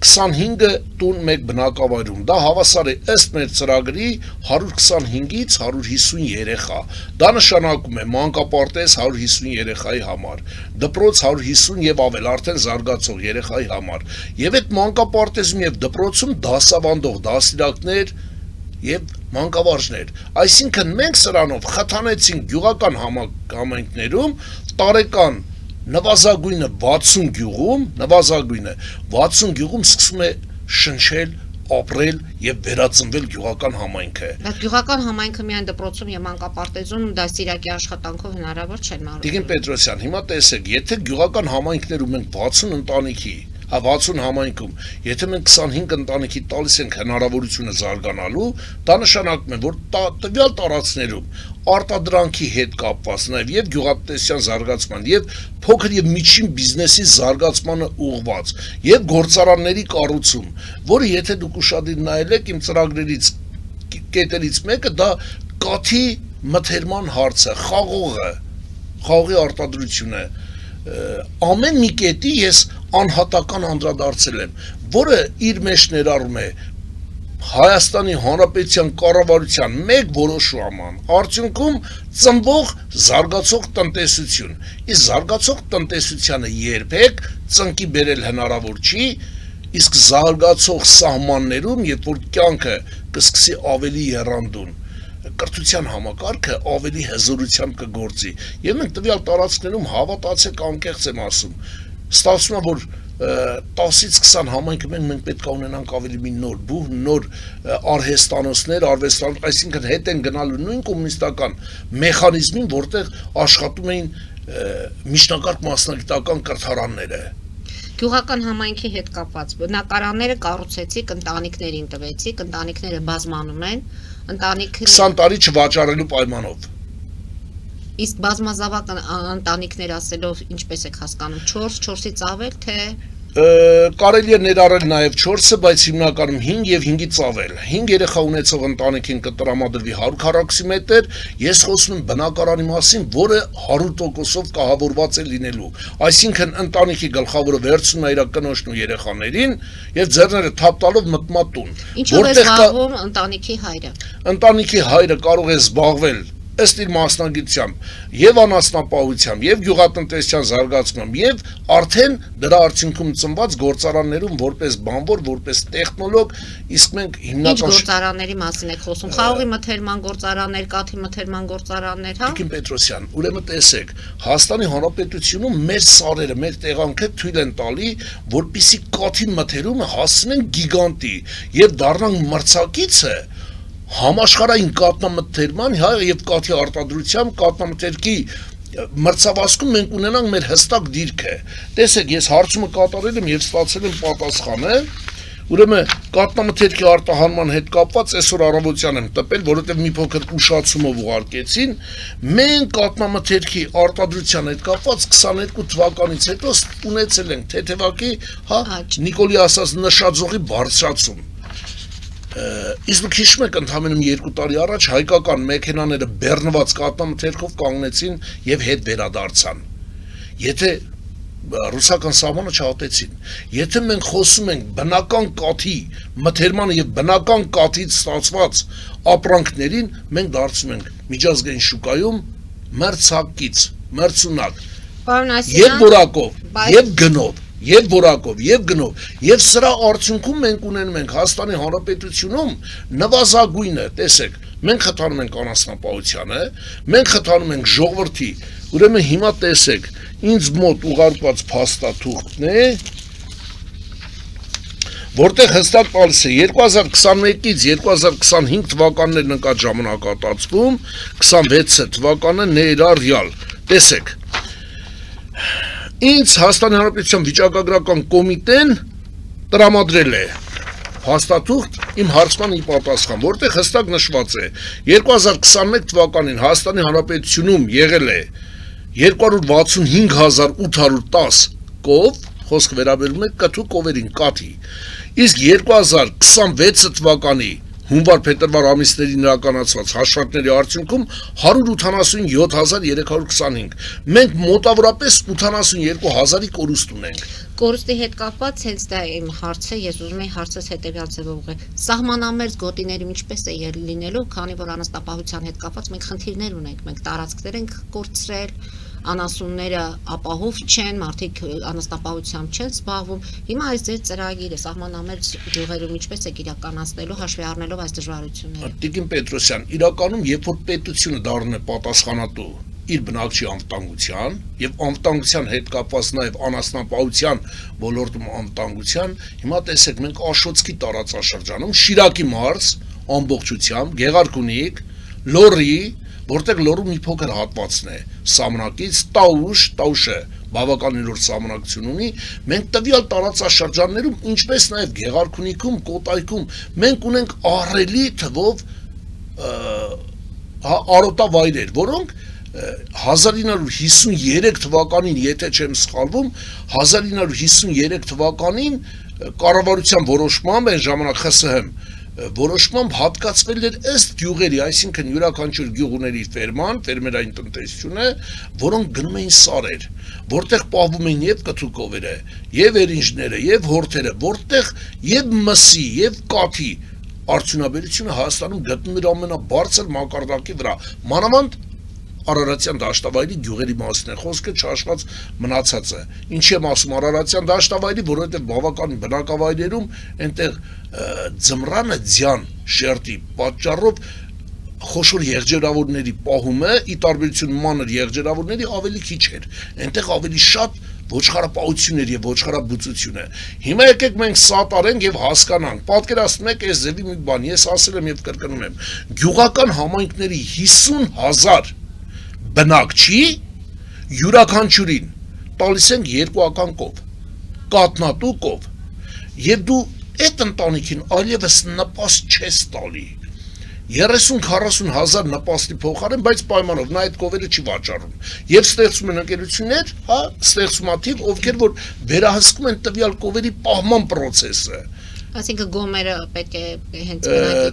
Speaker 2: 25 տուն մեկ բնակավայրում, դա հավասար է ըստ մեր ծրագրի 125-ից 150 երեխա։ Դա նշանակում է մանկապարտեզ 150 երեխայի համար, դպրոց 150 եւ ավել արդեն զարգացող երեխայի համար։ Եվ այդ մանկապարտեզում եւ դպրոցում դասավանդող դասիրակներ եւ մանկավարժներ։ Այսինքն մենք սրանով խթանեցինք գյուղական համայնքներում տարեկան նվազագույնը 60 գյուղում սկսում է շնչել, ապրել եւ վերածնվել գյուղական համայնքը։
Speaker 1: Բայց գյուղական համայնքը միայն դպրոցում եւ մանկապարտեզում դասիրակի աշխատանքով հնարավոր չէ մարդ։
Speaker 2: Տիկին Պետրոսյան, հիմա տեսեք, եթե գյուղական համայնքներում մենք 60 ընտանիքի 60 համայնքում, եթե մենք 25 ընտանիքի տալիս ենք հնարավորությունը զարգանալու, դա նշանակում է, որ տվյալ տարածքներում արտադրանքի հետ կապված նաև եւ գյուղատնտեսության զարգացման եւ փոքր եւ միջին բիզնեսի զարգացմանը ուղղված եւ գործարանների կառուցում, որը եթե դուք ուշադիր նայել եք իմ ծրագրերից կետերից մեկը դա կաթի մթերման հարցը, խաղողի արտադրությունը ամեն մի կետի ես անհատական անդրադարձել եմ, որը իր մեջ ներառում է Հայաստանի Հանրապետության կառավարության մեկ որոշման արդյունքում ծնվող զարգացող տնտեսություն։ Իսկ զարգացող տնտեսությանը երբեք ծնկի բերել հնարավոր չի, իսկ զարգացող սահմաններում, երբ որ կյանքը կսկսի ավելի եռանդուն, կրթության համակարգը ավելի հզորությամբ կգործի։ Եվ մենք տվյալ տարածքներում հավատացեք անկեղծ եմ ասում, ստացվում է, որ 10-ից 20 համայնքում մենք պետք է ունենանք ավելի մի նոր բուհ, նոր արհեստանոցներ, այսինքն հետ են գնալու նույն կոմունիստական մեխանիզմին, որտեղ աշխատում էին միջնակարգ մասնագիտական կրթարանները։
Speaker 1: Գյուղական համայնքի հետ կապված բնակարանները կառուցեցիք, ընտանիքներին տվեցիք, ընտանիքները բազմանում են,
Speaker 2: 20 տարի չվաճառելու պայմանով։
Speaker 1: Իսկ բազմազավակ ընտանիքներ ասելով ինչպես եք հասկանում 4-4-ից ավել թե
Speaker 2: կարելի է ներառել նաև 4-ը, բայց հիմնականում 5 եւ 5-ից ավել։ 5 երեխա ունեցող ընտանիքին կտրամադրվի 100 քառակուսի մետր, ես խոսում եմ բնակարանի մասին, որը 100%-ով կահավորված է լինելու։ Այսինքն ընտանիքի գլխավորը վերցնում է իր կնոջն ու երեխաներին եւ ձեռները թափ տալով մտնում է տուն։
Speaker 1: Ինչով է զբաղվում ընտանիքի հայրը։
Speaker 2: Ընտանիքի հայրը կարող է զբաղվել ըստ իր մասնագիտությամբ եւ անասնապահությամբ եւ գյուղատնտեսության զարգացմամբ եւ արդեն դրա արդյունքում ծնված գործարաններում որպես բանվոր, որպես տեխնոլոգ, իսկ մենք
Speaker 1: հիմնական ինչ գործարանների մասին եք խոսում, խաղողի մթերման գործարաններ, կաթի մթերման գործարաններ, հա։
Speaker 2: Տիկին Պետրոսյան, ուրեմն տեսեք, Հայաստանի Հանրապետությունում մեր սարերը, մեր տեղանքը թույլ են տալի, որպիսի կաթի մթերումը հասցնեն գիգանտի եւ դառնան մրցակիցը համաշխարհային կաթնամթերման եւ կաթի արտադրությամբ կաթնամթերքի մրցավազքում մենք ունենանք մեր հստակ դիրքը։ Տեսեք, ես հարցումը կատարել եմ եւ ստացել եմ պատասխանը, Ուրեմն կատնամթերքի արտահանման հետ կապված այսօր առավոտյան եմ տպել, որովհետև մի փոքր ուշացումով ուղարկեցին, մենք կատնամթերքի արտադրության հետ կապված 22 թվականից հետո ունեցել ենք թեթևակի, հա, Նիկոլի ասած նշաձողի բարձրացում։ Իսկ դուք հիշում եք, ընդհանրապես 2 տարի առաջ հայկական մեքենաները բեռնված կատնամթերքով կանգնեցին եւ հետ վերադարձան։ Եթե ռուսական սահմանը չհատեցին։ Եթե մենք խոսում ենք բնական կաթի մթերմանը եւ բնական կաթից ստացված ապրանքներին, մենք դարձնում ենք միջազգային շուկայում մրցակից, մրցունակ։ Եվ որակով, եւ գնով, եւ որակով, եւ գնով, եւ սրա արդյունքում մենք ունենում ենք Հայաստանի Հանրապետությունում նվազագույնը, տեսեք, մենք խթանում ենք անասնապահությանը, մենք խթանում ենք ժողովրդի, ուրեմն հիմա տեսեք, ինձ մոտ ուղարկված փաստաթուղթն է, որտեղ հստակ տալիս է 2021-ից 2025 թվականներ նկատ ժամանակատածվում, 26 թվականը ներառյալ, տեսեք, ինձ Հայաստանի Հանրապետության վիճակագրական կոմիտեն տրամադրել է փաստաթուղթ իմ հարցման ի պատասխան, որտեղ հստակ նշված է 2021 թվականին Հայաստանի Հանրապետությունում եղել է 265,810 կով, խոսքը վերաբերում է կթու կովերին, կաթի, իսկ 2026 թվականի հունվար-փետրվար ամիսներին իրականացված հաշվարկների արդյունքում 187,325, մենք մոտավորապես 82,000-ի կորուստ ունենք։
Speaker 1: Կորուստի հետ կապված հենց դա իմ հարցը, ես ուզում եի հարցս հետևյալ ձևով ուղղել։ Սահմանամերձ գոտիներում ինչպես է լինելու, քանի որ անասնապահության հետ կապված մենք խնդիրներ ունենք, մենք տարածքներ ենք կորցրել, անասունները ապահով չեն, մարդիկ անասնապահությամբ չեն զբաղվում։ Հիմա այս ձեր ծրագիրը սահմանամերձ գյուղերում ինչպես է իրականացնելու, հաշվի առնելով այս դժվարությունները։
Speaker 2: Տիկին Պետրոսյան, իրականում երբ որ պետությունը դառնում է պատասխանատու իր բնակչի անվտանգության եւ անվտանգության հետ կապված նաեւ անասնապահության ոլորտում անվտանգության, հիմա տեսեք մենք Աշոտսկի տարածաշրջանում Շիրակի մարզ ամբողջությամբ Գեղարքունիք, Լոռի, որտեղ Լոռու մի փոքր հատվածն է սահմանակից Տաուշը բավականին նոր սահմանակություն ունի, մենք տվյալ տարածաշրջաններում, ինչպես նաեւ Գեղարքունիքում, Կոտայքում, մենք ունենք ահռելի թվով արոտավայրեր, որոնք 1953 թվականին, եթե չեմ սխալվում, 1953 թվականին կառավարության որոշմամբ այն ժամանակ ԽՍՀՄ որոշմամբ հատկացվել էր ըստ գյուղերի, այսինքն յուրաքանչյուր գյուղ ուներ իր ֆերման, ֆերմերային տնտեսությունը, որոնք գնում էին սարեր, որտեղ պահվում էին եւ կթուկովերը, եւ էրինջները, եւ հորթերը, որտեղ եւ մսի, եւ կաթի արդյունաբերությունը Հայաստանում գտնվում էր ամենաբարձր մակարդակի վրա, մանավանդ Արարատյան դաշտավայրի գյուղերի մասին է խոսքը, չհաշված մնացածը։ Ինչի եմ ասում Արարատյան դաշտավայրի, որովհետև բավականին բնակավայրերում այնտեղ ձմռանը ձյան շերտի պատճառով խոշոր եղջերավորների պահումը, ի տարբերություն մանր եղջերավորների ավելի քիչ էր։ Այնտեղ ավելի շատ ոչխարապահություն էր եւ ոչխարաբուծություն է։ Հիմա եկեք մենք սատարենք եւ հասկանանք։ Պատկերացնում եք այս ձևի մի բան, ես ասել եմ եւ կրկնում եմ։ Գյուղական համայնքների 50,000 բնակչի յուրաքանչյուրին տալիս ենք 2 ականքով, կատնատու կով, եւ դու այդ ընտանիքին այլևս նպաստ չես տալի 30-40 հազար նպաստի փոխարեն, բայց պայմանով նա այդ կովերը չի վաճառում եւ ստեղծում են ընկերություններ, հա, ստեղծումաթիվ, ովքեր որ վերահսկում են տվյալ կովերի պահման process-ը։
Speaker 1: Այսինքն գոմերը պետք է հենց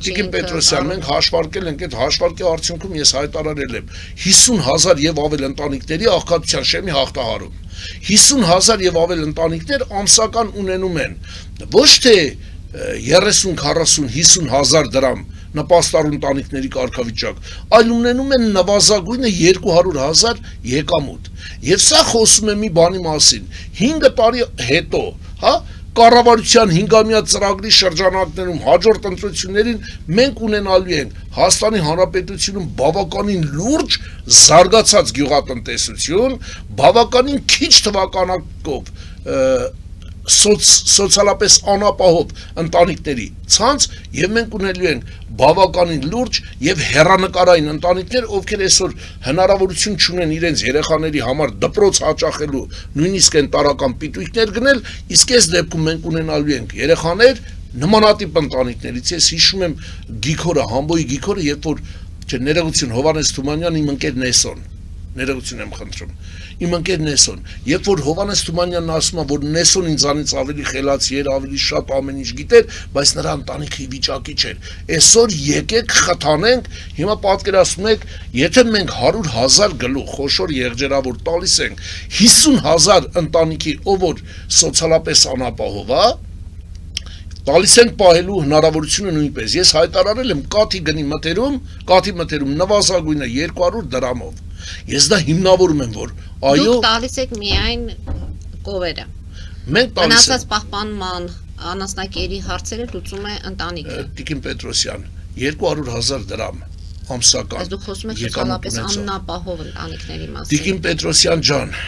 Speaker 2: Տիկին Պետրոսյան, մենք հաշվարկել ենք, այդ հաշվարկի արդյունքում ես հայտարարել եմ 50,000 եւ ավել ընտանիքների աղքատության շեմի հաղթահարում։ 50,000 եւ ավել ընտանիքներ ամսական ունենում են ոչ թե 30-40-50,000 դրամ նպաստառու ընտանիքների կարգավիճակ, այլ ունենում են նվազագույնը 200,000 եկամուտ։ Եվ սա խոսում է մի բանի մասին, 5 տարի հետո, հա, կառավարության 5-ամյա ծրագրի շրջանակներում հաջորդ ընտրություններին մենք ունենալու ենք Հայաստանի Հանրապետությունում բավականին լուրջ զարգացած գյուղատնտեսություն, բավականին քիչ թվականակով սոցիալապես անապահով ընտանիքների ցանց եւ մենք ունենալու ենք բավականին լուրջ եւ հեռանկարային ընտանիքներ, ովքեր այսօր հնարավորություն չունեն իրենց երեխաների համար դպրոց հաճախելու, նույնիսկ են տարական պիտույքներ գնել, իսկ այս դեպքում մենք ունենալու ենք երեխաներ նմանատիպ ընտանիքներից ես հիշում եմ Գիքորը, Համբոյի Գիքորը, երբ որ ներողություն Հովհաննես Թումանյան իմ ընկեր Նեսոն, ներողություն եմ խնդրում, իմ ընկեր Նեսոն, երբ որ Հովհաննես Թումանյանն ասում է, որ Նեսոն ինձանից ավելի խելացի էր, ավելի շատ ամեն ինչ գիտեր, բայց նրա ընտանիքի վիճակի չէր։ Այսօր եկեք խթանենք, հիմա պատկերացնում եք, եթե մենք 100,000 գլուխ խոշոր եղջերավոր տալիս ենք 50,000 ընտանիքի, ով որ սոցիալապես անապահով է, տալիս ենք պահելու հնարավորությունը նույնպես։ Ես հայտարարել եմ կաթի մթերում նվազագույնը 200 դրամով։ Ես դա հիմնավորում եմ, որ այո,
Speaker 1: դուք տալիս եք միայն կովերը։
Speaker 2: Մենք տալիս ենք
Speaker 1: Վնասած պահպանման անասնակերի հարցերը լուծում է ընտանիքը։
Speaker 2: Տիկին Պետրոսյան 200,000 դրամ ամսական։
Speaker 1: Բայց դուք խոսում եք սոցիալապես անապահով ընտանիքների մասին։
Speaker 2: Տիկին Պետրոսյան ջան,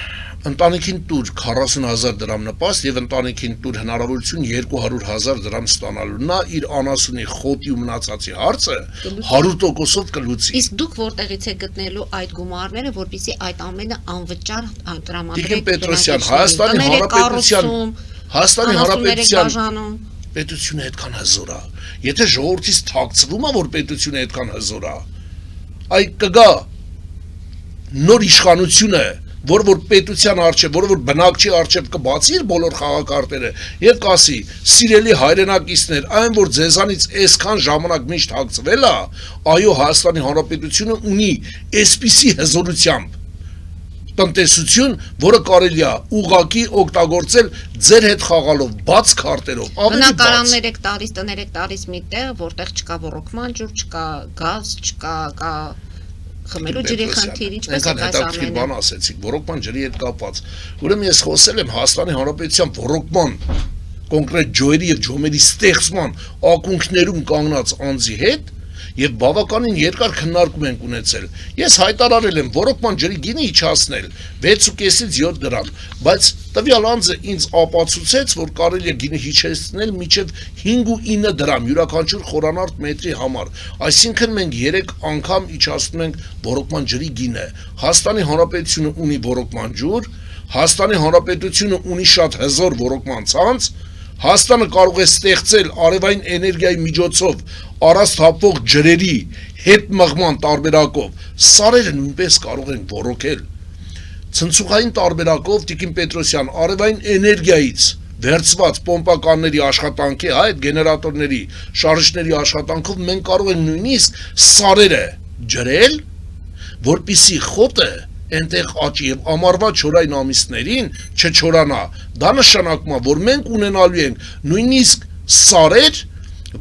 Speaker 2: ընտանիքին տուր 40,000 դրամ նպաստ եւ ընտանիքին տուր հնարավորություն 200,000 դրամ ստանալու։ Նա իր անասունի խոտի ու մնացածի հարցը 100%-ով կլուծի։
Speaker 1: Իսկ դուք որտեղից եք գտնելու այդ գումարները, որպեսզի այդ ամենը անվճար տրամադրեք։
Speaker 2: Տիկին Պետրոսյան, Հայաստանի Հանրապետության պետությունը այդքան հզոր է։ Եթե ժողովրդից թաքցվում է, որ պետությունը այդքան հզոր է, այ կգա նոր իշխանությունը, որ պետության արչև, որ բնակչի արչև կբացի իր բոլոր խաղակարտերը եւ կասի. «Սիրելի հայրենակիցներ, այն որ ձեզանից այսքան ժամանակ միշտ հագցվել է, այո, Հայաստանի Հանրապետությունը ունի այսպիսի հզորությամբ տնտեսություն, որը կարելի է ուղղակի օգտագործել ձեր հետ խաղալով, բաց քարտերով, ավելի բաց»։
Speaker 1: Բնակարաններ եք տալիս, տներ եք տալիս մի տեղ, որտեղ չկա ոռոգման ջուր, չկա գազ, չկա խմելու ջրի խնդիր, ինչպես է այս
Speaker 2: հետաքրքիր բան ասեցիք, ոռոգման ջրի հետ կապված։ Ուրեմն ես խոսել եմ Հայաստանի Հանրապետության ոռոգման կոնկրետ ջոյերի եւ ջոմերի ստեղծման ակունքներում կանգնած անձի հետ եւ բավականին երկար քննարկում ենք ունեցել։ Ես հայտարարել եմ ոռոգման ջրի գինը իջացնել 6.5-ից 7 դրամ, բայց տվյալ անձը ինձ ապացուցեց, որ կարելի է գինը իջեցնել մինչեւ 5 ու 9 դրամ յուրաքանչյուր խորանարդ մետրի համար։ Այսինքն մենք 3 անգամ իջացնում ենք ոռոգման ջրի գինը։ Հայաստանի Հանրապետությունը ունի ոռոգման ջուր, Հայաստանի Հանրապետությունը ունի շատ հզոր ոռոգման ցանց, Հայաստանը կարող է ստեղծել արևային էներգիայի միջոցով առանց թափվող ջրերի հետ մղման տարբերակով սարերը նույնպես կարող են ոռոգել։ Ցնցուղային տարբերակով Տիկին Պետրոսյան արևային էներգիայից վերցված պոմպականների աշխատանքի, այդ գեներատորների, շարժիչների աշխատանքով մենք կարող ենք նույնիսկ սարերը ջրել, որպիսի խոտը այնտեղ աճի եւ ամառվա չորային ամիսներին չչորանա։ Դա նշանակում է, որ մենք ունենալու ենք նույնիսկ սարեր,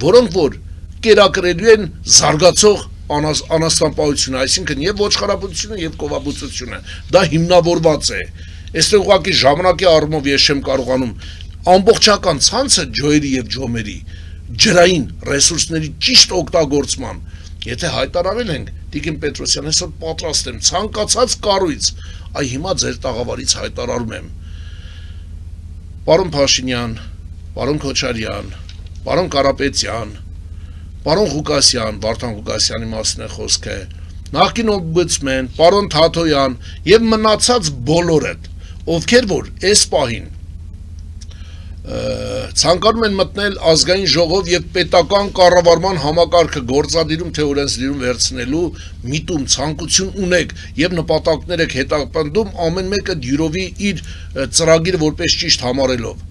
Speaker 2: որոնք որ կերակրելու են զարգացող անաստանպահությունը, այսինքն եւ ոչխարաբուծությունը եւ կովաբուծությունը։ Դա հիմնավորված է։ Այստեղ ուղղակի ժամանակի առումով ես չեմ կարողանում ամբողջական ցանցը ջոյերի եւ ջոմերի ջրային ռեսուրսների ճիշտ օգտագործման, եթե հայտարարել ենք Տիկին Պետրոսյան, այսօր պատրաստ եմ ցանկացած կառույց, այ հիմա ձեր տաղավարից հայտարարում եմ. Պարոն Փաշինյան, պարոն Քոչարյան, պարոն Կարապետյան, պարոն Ղուկասյան, Վարդան Ղուկասյանի մասին է խոսքը, նախկին օմբուդսմեն, պարոն Թաթոյան եւ մնացած բոլորդ, ովքեր որ այս պահին ցանկանում են մտնել ազգային ժողով եւ պետական կառավարման համակարգը գործադիրում թե օրենսդիրում վերցնելու միտում ցանկություն ունեք եւ նպատակներ եք հետապնդում, ամեն մեկը դյուրովի իր ծրագիրը որպես ճիշտ համարելով։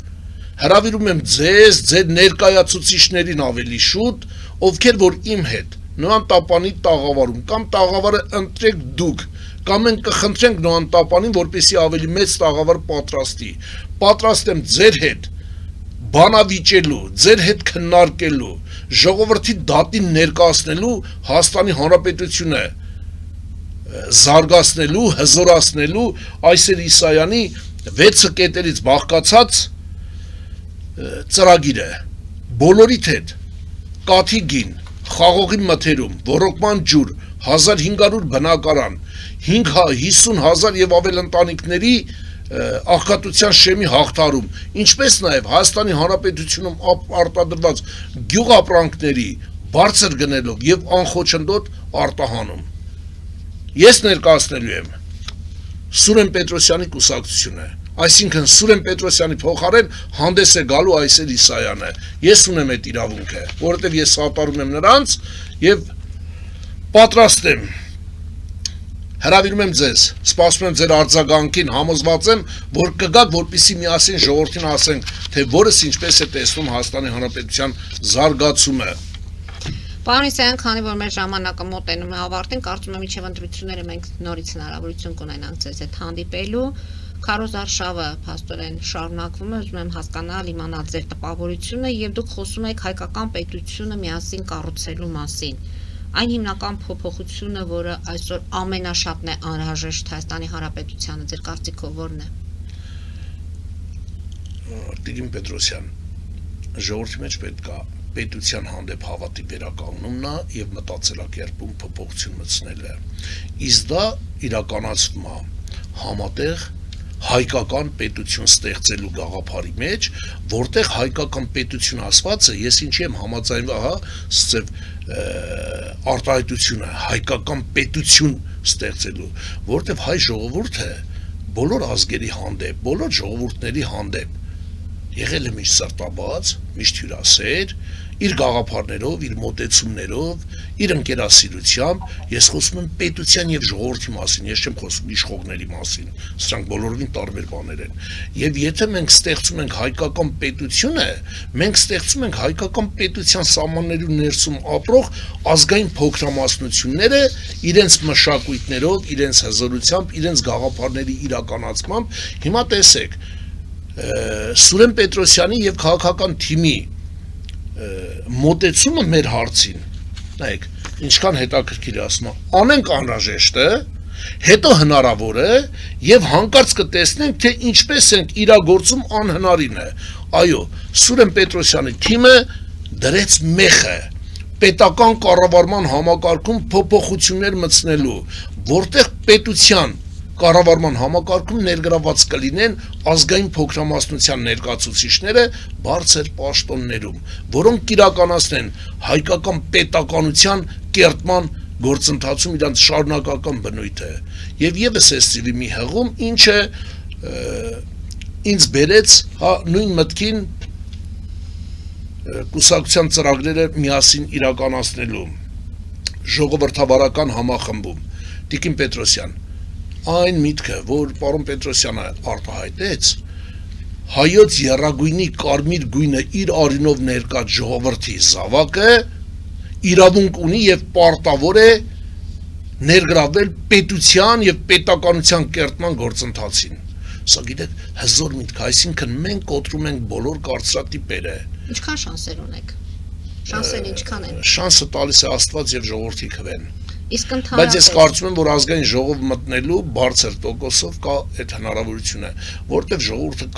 Speaker 2: Հրավիրում եմ ձեզ, ձեր ներկայացուցիչներին ավելի շուտ, ովքեր որ իմ հետ նման տապանի տաղավարում կամ տաղավարը ընտրեք դուք, կամ մենք կխնդրենք նման տապանին, որպեսզի ավելի մեծ տաղավար պատրաստի։ Պատրաստ եմ ձեր հետ բանավիճելու, ձեր հետ քննարկելու, ժողովրդի դատին ներկայացնելու Հայաստանի Հանրապետությունը զարգացնելու, հզորացնելու Այսեր Իսայանի 6 կետերից բաղկացած ծրագիրը բոլորիդ հետ կաթի գին, խաղողի մթերում, ոռոգման ջուր, 1500 բնակարան, 50,000 եւ ավել ընտանիքների աղքատության շեմի հաղթարում, ինչպես նաև Հայաստանի Հանրապետությունում արտադրված գյուղապրանքների բարձր գնելով եւ անխոչնդոտ արտահանում։ Ես ներկայացնելու եմ Սուրեն Պետրոսյանի կուսակցությունը, Այսինքն Սուրեն Պետրոսյանի փոխարեն հանդես է գալու Այսեր Իսայանը։ Ես ունեմ այդ իրավունքը, որովհետև ես սատարում եմ նրանց եւ պատրաստ եմ հրավիրում եմ ձեզ, սպասում եմ ձեր արձագանքին, համոզված եմ, որ կգաք, որպեսզի միասին ժողովրդին ասենք, թե որս ինչպես է տեսնում Հայաստանի Հանրապետության զարգացումը։
Speaker 1: Պարոն Իսայան, քանի որ մեր ժամանակը մոտենում է ավարտին, կարծում եմ մինչև ընտրությունները մենք նորից հնարավորություն կունենանք ձեզ հետ հանդիպելու։ Քարոզ արշավը փաստորեն շարունակվում է, ուզում եմ հասկանալ, իմանալ ձեր տպավորությունը եւ դուք խոսում եք հայկական պետությունը միասին կառուցելու մասին։ Այն հիմնական փոփոխությունը, որը այսօր ամենաշատն է անհրաժեշտ Հայաստանի Հանրապետությանը, ձեր կարծիքով ո՞րն է։
Speaker 2: Տիկին Պետրոսյան, ժողովրդի մեջ պետք է պետության հանդեպ հավատի վերականգնումն է եւ մտածելակերպում փոփոխություն մտցնելը։ Իսկ դա իրականացվում է համատեղ հայկական պետություն ստեղծելու գաղափարի մեջ, որտեղ հայկական պետություն ասվածը, ես ինչի եմ համաձայնվում, ահա, սև արտահայտությունը հայկական պետություն ստեղծելու, որտեղ հայ ժողովուրդը բոլոր ազգերի հանդեպ, բոլոր ժողովուրդների հանդեպ եղել է միշտ սրտաբաց, միշտ հյուրասեր, իր գաղափարներով, իր մոտեցումներով, իր ընկերասիրությամբ, ես խոսում եմ պետության եւ ժողովրդի մասին, ես չեմ խոսում իշխողների մասին, սրանք բոլորովին տարբեր բաներ են։ Եվ եթե մենք ստեղծում ենք հայկական պետությունը, մենք ստեղծում ենք հայկական պետության սահմանների ներսում ապրող ազգային փոքրամասնությունները իրենց մշակույթներով, իրենց հզորությամբ, իրենց գաղափարների իրականացմամբ, հիմա տեսեք, Սուրեն Պետրոսյանի եւ քաղաքական թիմի մոտեցումը մեր հարցին, նայեք, ինչքան հետաքրքիր է ասում, անենք անհրաժեշտը, հետո հնարավոր է եւ հանկարծ կտեսնենք, թե ինչպես ենք իրագործում անհնարինը։ Այո, Սուրեն Պետրոսյանի թիմը դրեց մեխը պետական կառավարման համակարգում փոփոխություններ մտցնելու, որտեղ պետության կառավարման համակարգում ներգրաված կլինեն ազգային փոքրամասնության ներկայացուցիչները բարձր պաշտոններում, որոնք կիրականացնեն հայկական պետականության կերտման գործընթացում իրանց շարունակական բնույթը։ Եվ եւս այս ծիլի մի հղում, ինչը ինձ բերեց նույն մտքին կուսակցության ծրագրերը միասին իրականացնելու ժողովրդավարական համախմբում։ Տիկին Պետրոսյան, այն միտքը, որ պարոն Պետրոսյանը արտահայտեց, հայոց եռագույնի կարմիր գույնը իր արյունով ներկած ժողովրդի զավակը իրավունք ունի եւ պարտավոր է ներգրավել պետության եւ պետականության կերտման գործընթացին։ Սա գիտեք, հզոր միտք, այսինքն մենք կոտրում ենք բոլոր կարծրատիպերը։
Speaker 1: Ինչքան շանսեր ունեք։ Շանսերը ինչքան են։
Speaker 2: Շանսը տալիս է Աստված եւ ժողովրդի քվեն։
Speaker 1: Իսկ
Speaker 2: Բայց ես կարծում եմ, որ ազգային ժողով մտնելու բարձր տոկոսով կա այդ հնարավորությունը, որտեղ ժողովուրդը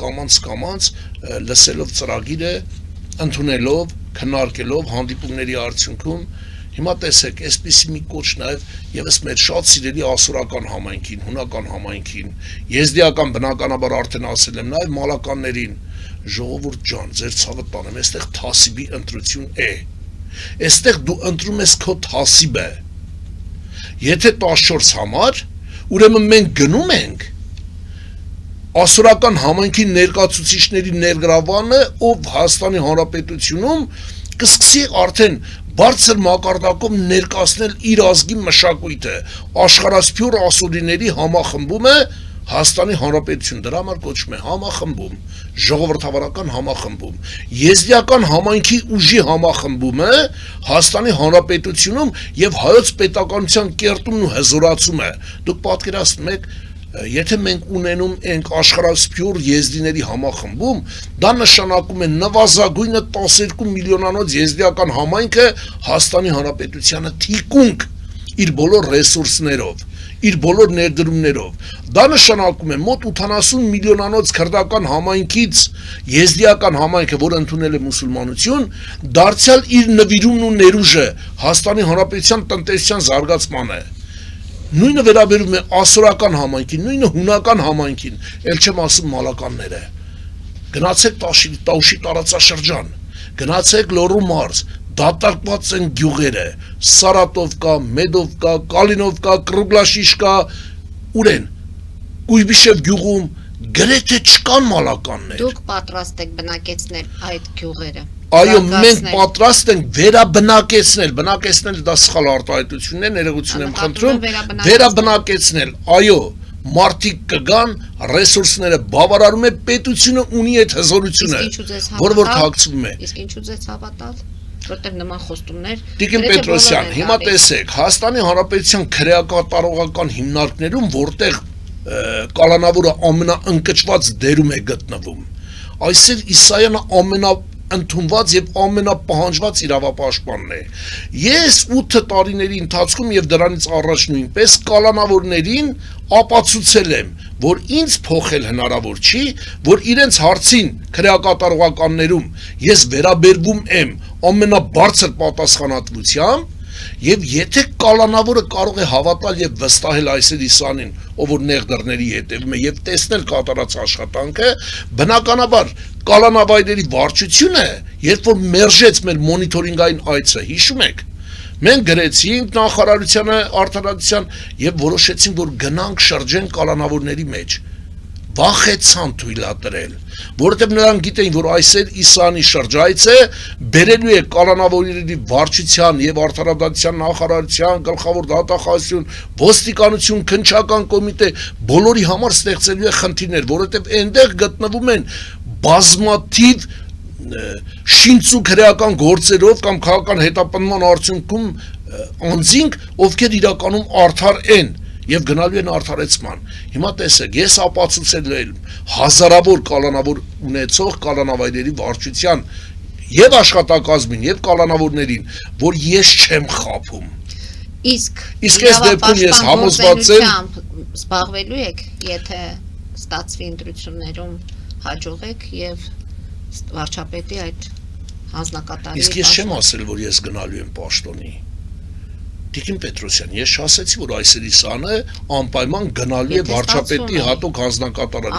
Speaker 2: կամանց լսելով ծրագիրը, ընդունելով, քննարկելով հանդիպումների արդյունքում, հիմա տեսեք, այսպիսի մի կոչ նաև եւս մեր շատ սիրելի ասորական համայնքին, հունական համայնքին, եզդիական բնականաբար արդեն ասել եմ, նաև մալականներին, ժողովուրդ ջան, ձեր ցավը տանեմ, այստեղ թասիբի ընտրություն է։ Այստեղ դու ընտրում ես քո թասիբը։ Եթե 14 համար, ուրեմն մենք գնում ենք ասորական համայնքի ներկայացուցիչների ներգրավանը, ով Հայաստանի Հանրապետությունում կսկսի արդեն բարձր մակարդակով ներկայացնել իր ազգի մշակույթը, աշխարհասփյուռ ասորիների համախմբումը Հայաստանի Հանրապետություն, դրա համար կոչվում է համախմբում, ժողովրդավարական համախմբում, եզդիական համայնքի ուժի համախմբումը Հայաստանի Հանրապետությունում եւ հայոց պետականության կերտումն ու հզորացումը։ Դուք պատկերացնում եք, եթե մենք ունենում ենք աշխարհասփյուռ եզդիների համախմբում, դա նշանակում է նվազագույնը 12 միլիոնանոց եզդիական համայնքը Հայաստանի Հանրապետությանը թիկունք իր բոլոր ռեսուրսներով, իր բոլոր ներդրումներով։ Դա նշանակում է մոտ 80 միլիոնանոց քրդական համայնքից եզդիական համայնքը, որ ընդունել է մուսուլմանություն, դարձյալ իր նվիրումն ու ներուժը Հայաստանի Հանրապետության տնտեսության զարգացմանը։ Նույնը վերաբերում է ասորական համայնքին, նույնը հունական համայնքին, ել չեմ ասում մալականները։ Գնացեք Տաուշի տարածաշրջան, գնացեք Լոռու մարզ, դատարկված են գյուղերը, Սարատովկա, Մեդովկա, Կալինովկա, Կրուգլաշիշկա, ուր են, Կույբիշև գյուղում, գրեթե չկան մալականներ։
Speaker 1: Դուք պատրաստ եք բնակեցնել այդ գյուղերը։
Speaker 2: Այո, մենք պատրաստ ենք բնակեցնել դա սխալ արտահայտությունն է, ներողություն եմ խնդրում, վերաբնակեցնել, այո, մարդիկ կգան, ռեսուրսները բավարարում է, պետությունը ունի այդ հզորությունը, որը որ թաքցվում է։
Speaker 1: Իսկ ինչու ձեզ հավատալ, որտեղ նման խոստումներ։
Speaker 2: Տիկին Պետրոսյան, հիմա տեսեք, Հայաստանի Հանրապետության քրեակատարողական հիմնարկներում, որտեղ կալանավորը ամենաընկճված դերում է գտնվում, այսօր Իսայանը ընդունված եւ ամենապահանջված իրավապաշտպանն է։ Ես 8 տարիների ընթացքում եւ դրանից առաջ նույնպես կալանավորներին ապացուցել եմ, որ ինձ փոխել հնարավոր չի, որ իրենց հարցին քրեակատարողականներում ես վերաբերվում եմ ամենաբարձր պատասխանատվությամբ եւ եթե կալանավորը կարող է հավատալ եւ վստահել այսօր Իսանին, ով որ նեղ դռների հետևում է եւ տեսնել կատարած աշխատանքը, բնականաբար կալանավայրերի վարչությունը, երբ որ մերժեց մեր մոնիթորինգային այցը, հիշում եք, մենք գրեցինք նախարարությանը արդարացության եւ որոշեցինք, որ գնանք շրջեն կալանավորների մեջ։ Վախեցան թույլատրել, որովհետև նրանք գիտեին, որ այսօր Իսանի շրջայցը բերելու է կալանավորների վարչության եւ արդարադատության նախարարության, գլխավոր դատախազություն, ոստիկանություն, քննչական կոմիտե բոլորի համար ստեղծելու է խնդիրներ, որովհետև այնտեղ գտնվում են բազմաթիվ շինծու քրեական գործերով կամ քաղաքական հետապնդման արդյունքում անձինք, ովքեր իրականում արդար են եւ գնալու են արդարեցման։ Հիմա տեսեք, ես ապացուցել եմ հազարավոր կալանավոր ունեցող կալանավայրերի վարչության եւ աշխատակազմին եւ կալանավորներին, որ ես չեմ խափում։ Իսկ այս դեպքում ես համոզված եմ
Speaker 1: զբաղվելու եք, եթե ստացվի ընտրություններում հաջողեք եւ վարչապետի այդ հանձնակատարի։
Speaker 2: Իսկ ես չեմ ասել, որ ես գնալու եմ պաշտոնի։ Տիկին Պետրոսյան, ես չասեցի, որ այսօր Իսանը անպայման գնալու է վարչապետի հատուկ հանձնակատարան։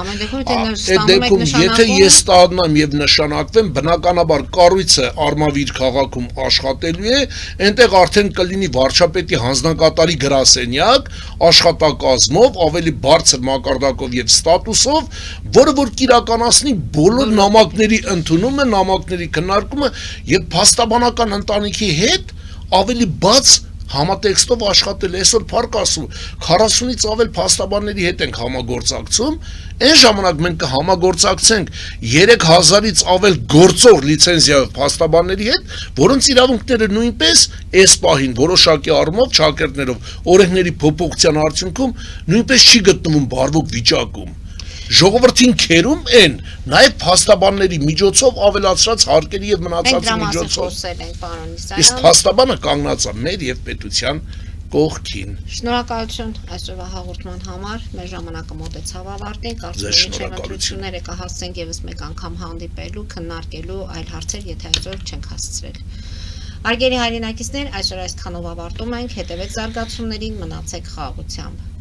Speaker 2: Այդ դեպքում, եթե ես ստանամ եւ նշանակվեմ, բնականաբար կառույցը Արմավիր քաղաքում աշխատելու է, այնտեղ արդեն կլինի վարչապետի հանձնակատարի գրասենյակ, աշխատակազմով, ավելի բարձր մակարդակով եւ ստատուսով, որը որ կիրականացնի բոլոր նամակների ընդունումը, նամակների քննարկումը եւ փաստաբանական ընտանիքի հետ ավելի բաց համատեքստով աշխատել, այսօր փառք Աստծո 40-ից ավել փաստաբանների հետ ենք համագործակցում, այն ժամանակ մենք կհամագործակցենք 3000-ից ավել գործող լիցենզիայով փաստաբանների հետ, որոնց իրավունքները նույնպես այս պահին որոշակի առումով ճակերտներով օրենքների փոփոխության արդյունքում նույնպես չի գտնվում բարվոք վիճակում։ Ժողովրդին քերում են նաև փաստաբանների միջոցով ավելացրած հարկերի եւ մնացածի միջոցով։ Իսկ փաստաբանը կանգնած է մեր եւ պետության կողքին։
Speaker 1: Շնորհակալություն այսօրվա հաղորդման համար։ Մեր ժամանակը մոտեցավ ավարտին, կարծում եմ ինչ ընտրությունները կհասցնենք եւս մեկ անգամ հանդիպելու, քննարկելու այլ հարցեր, եթե այսօր չենք հասցրել։ Արգելի հայրենակիցներ, այսօր այսքանով ավարտում ենք, հետևեք զարգացումներին, մնացեք խաղաղությամբ։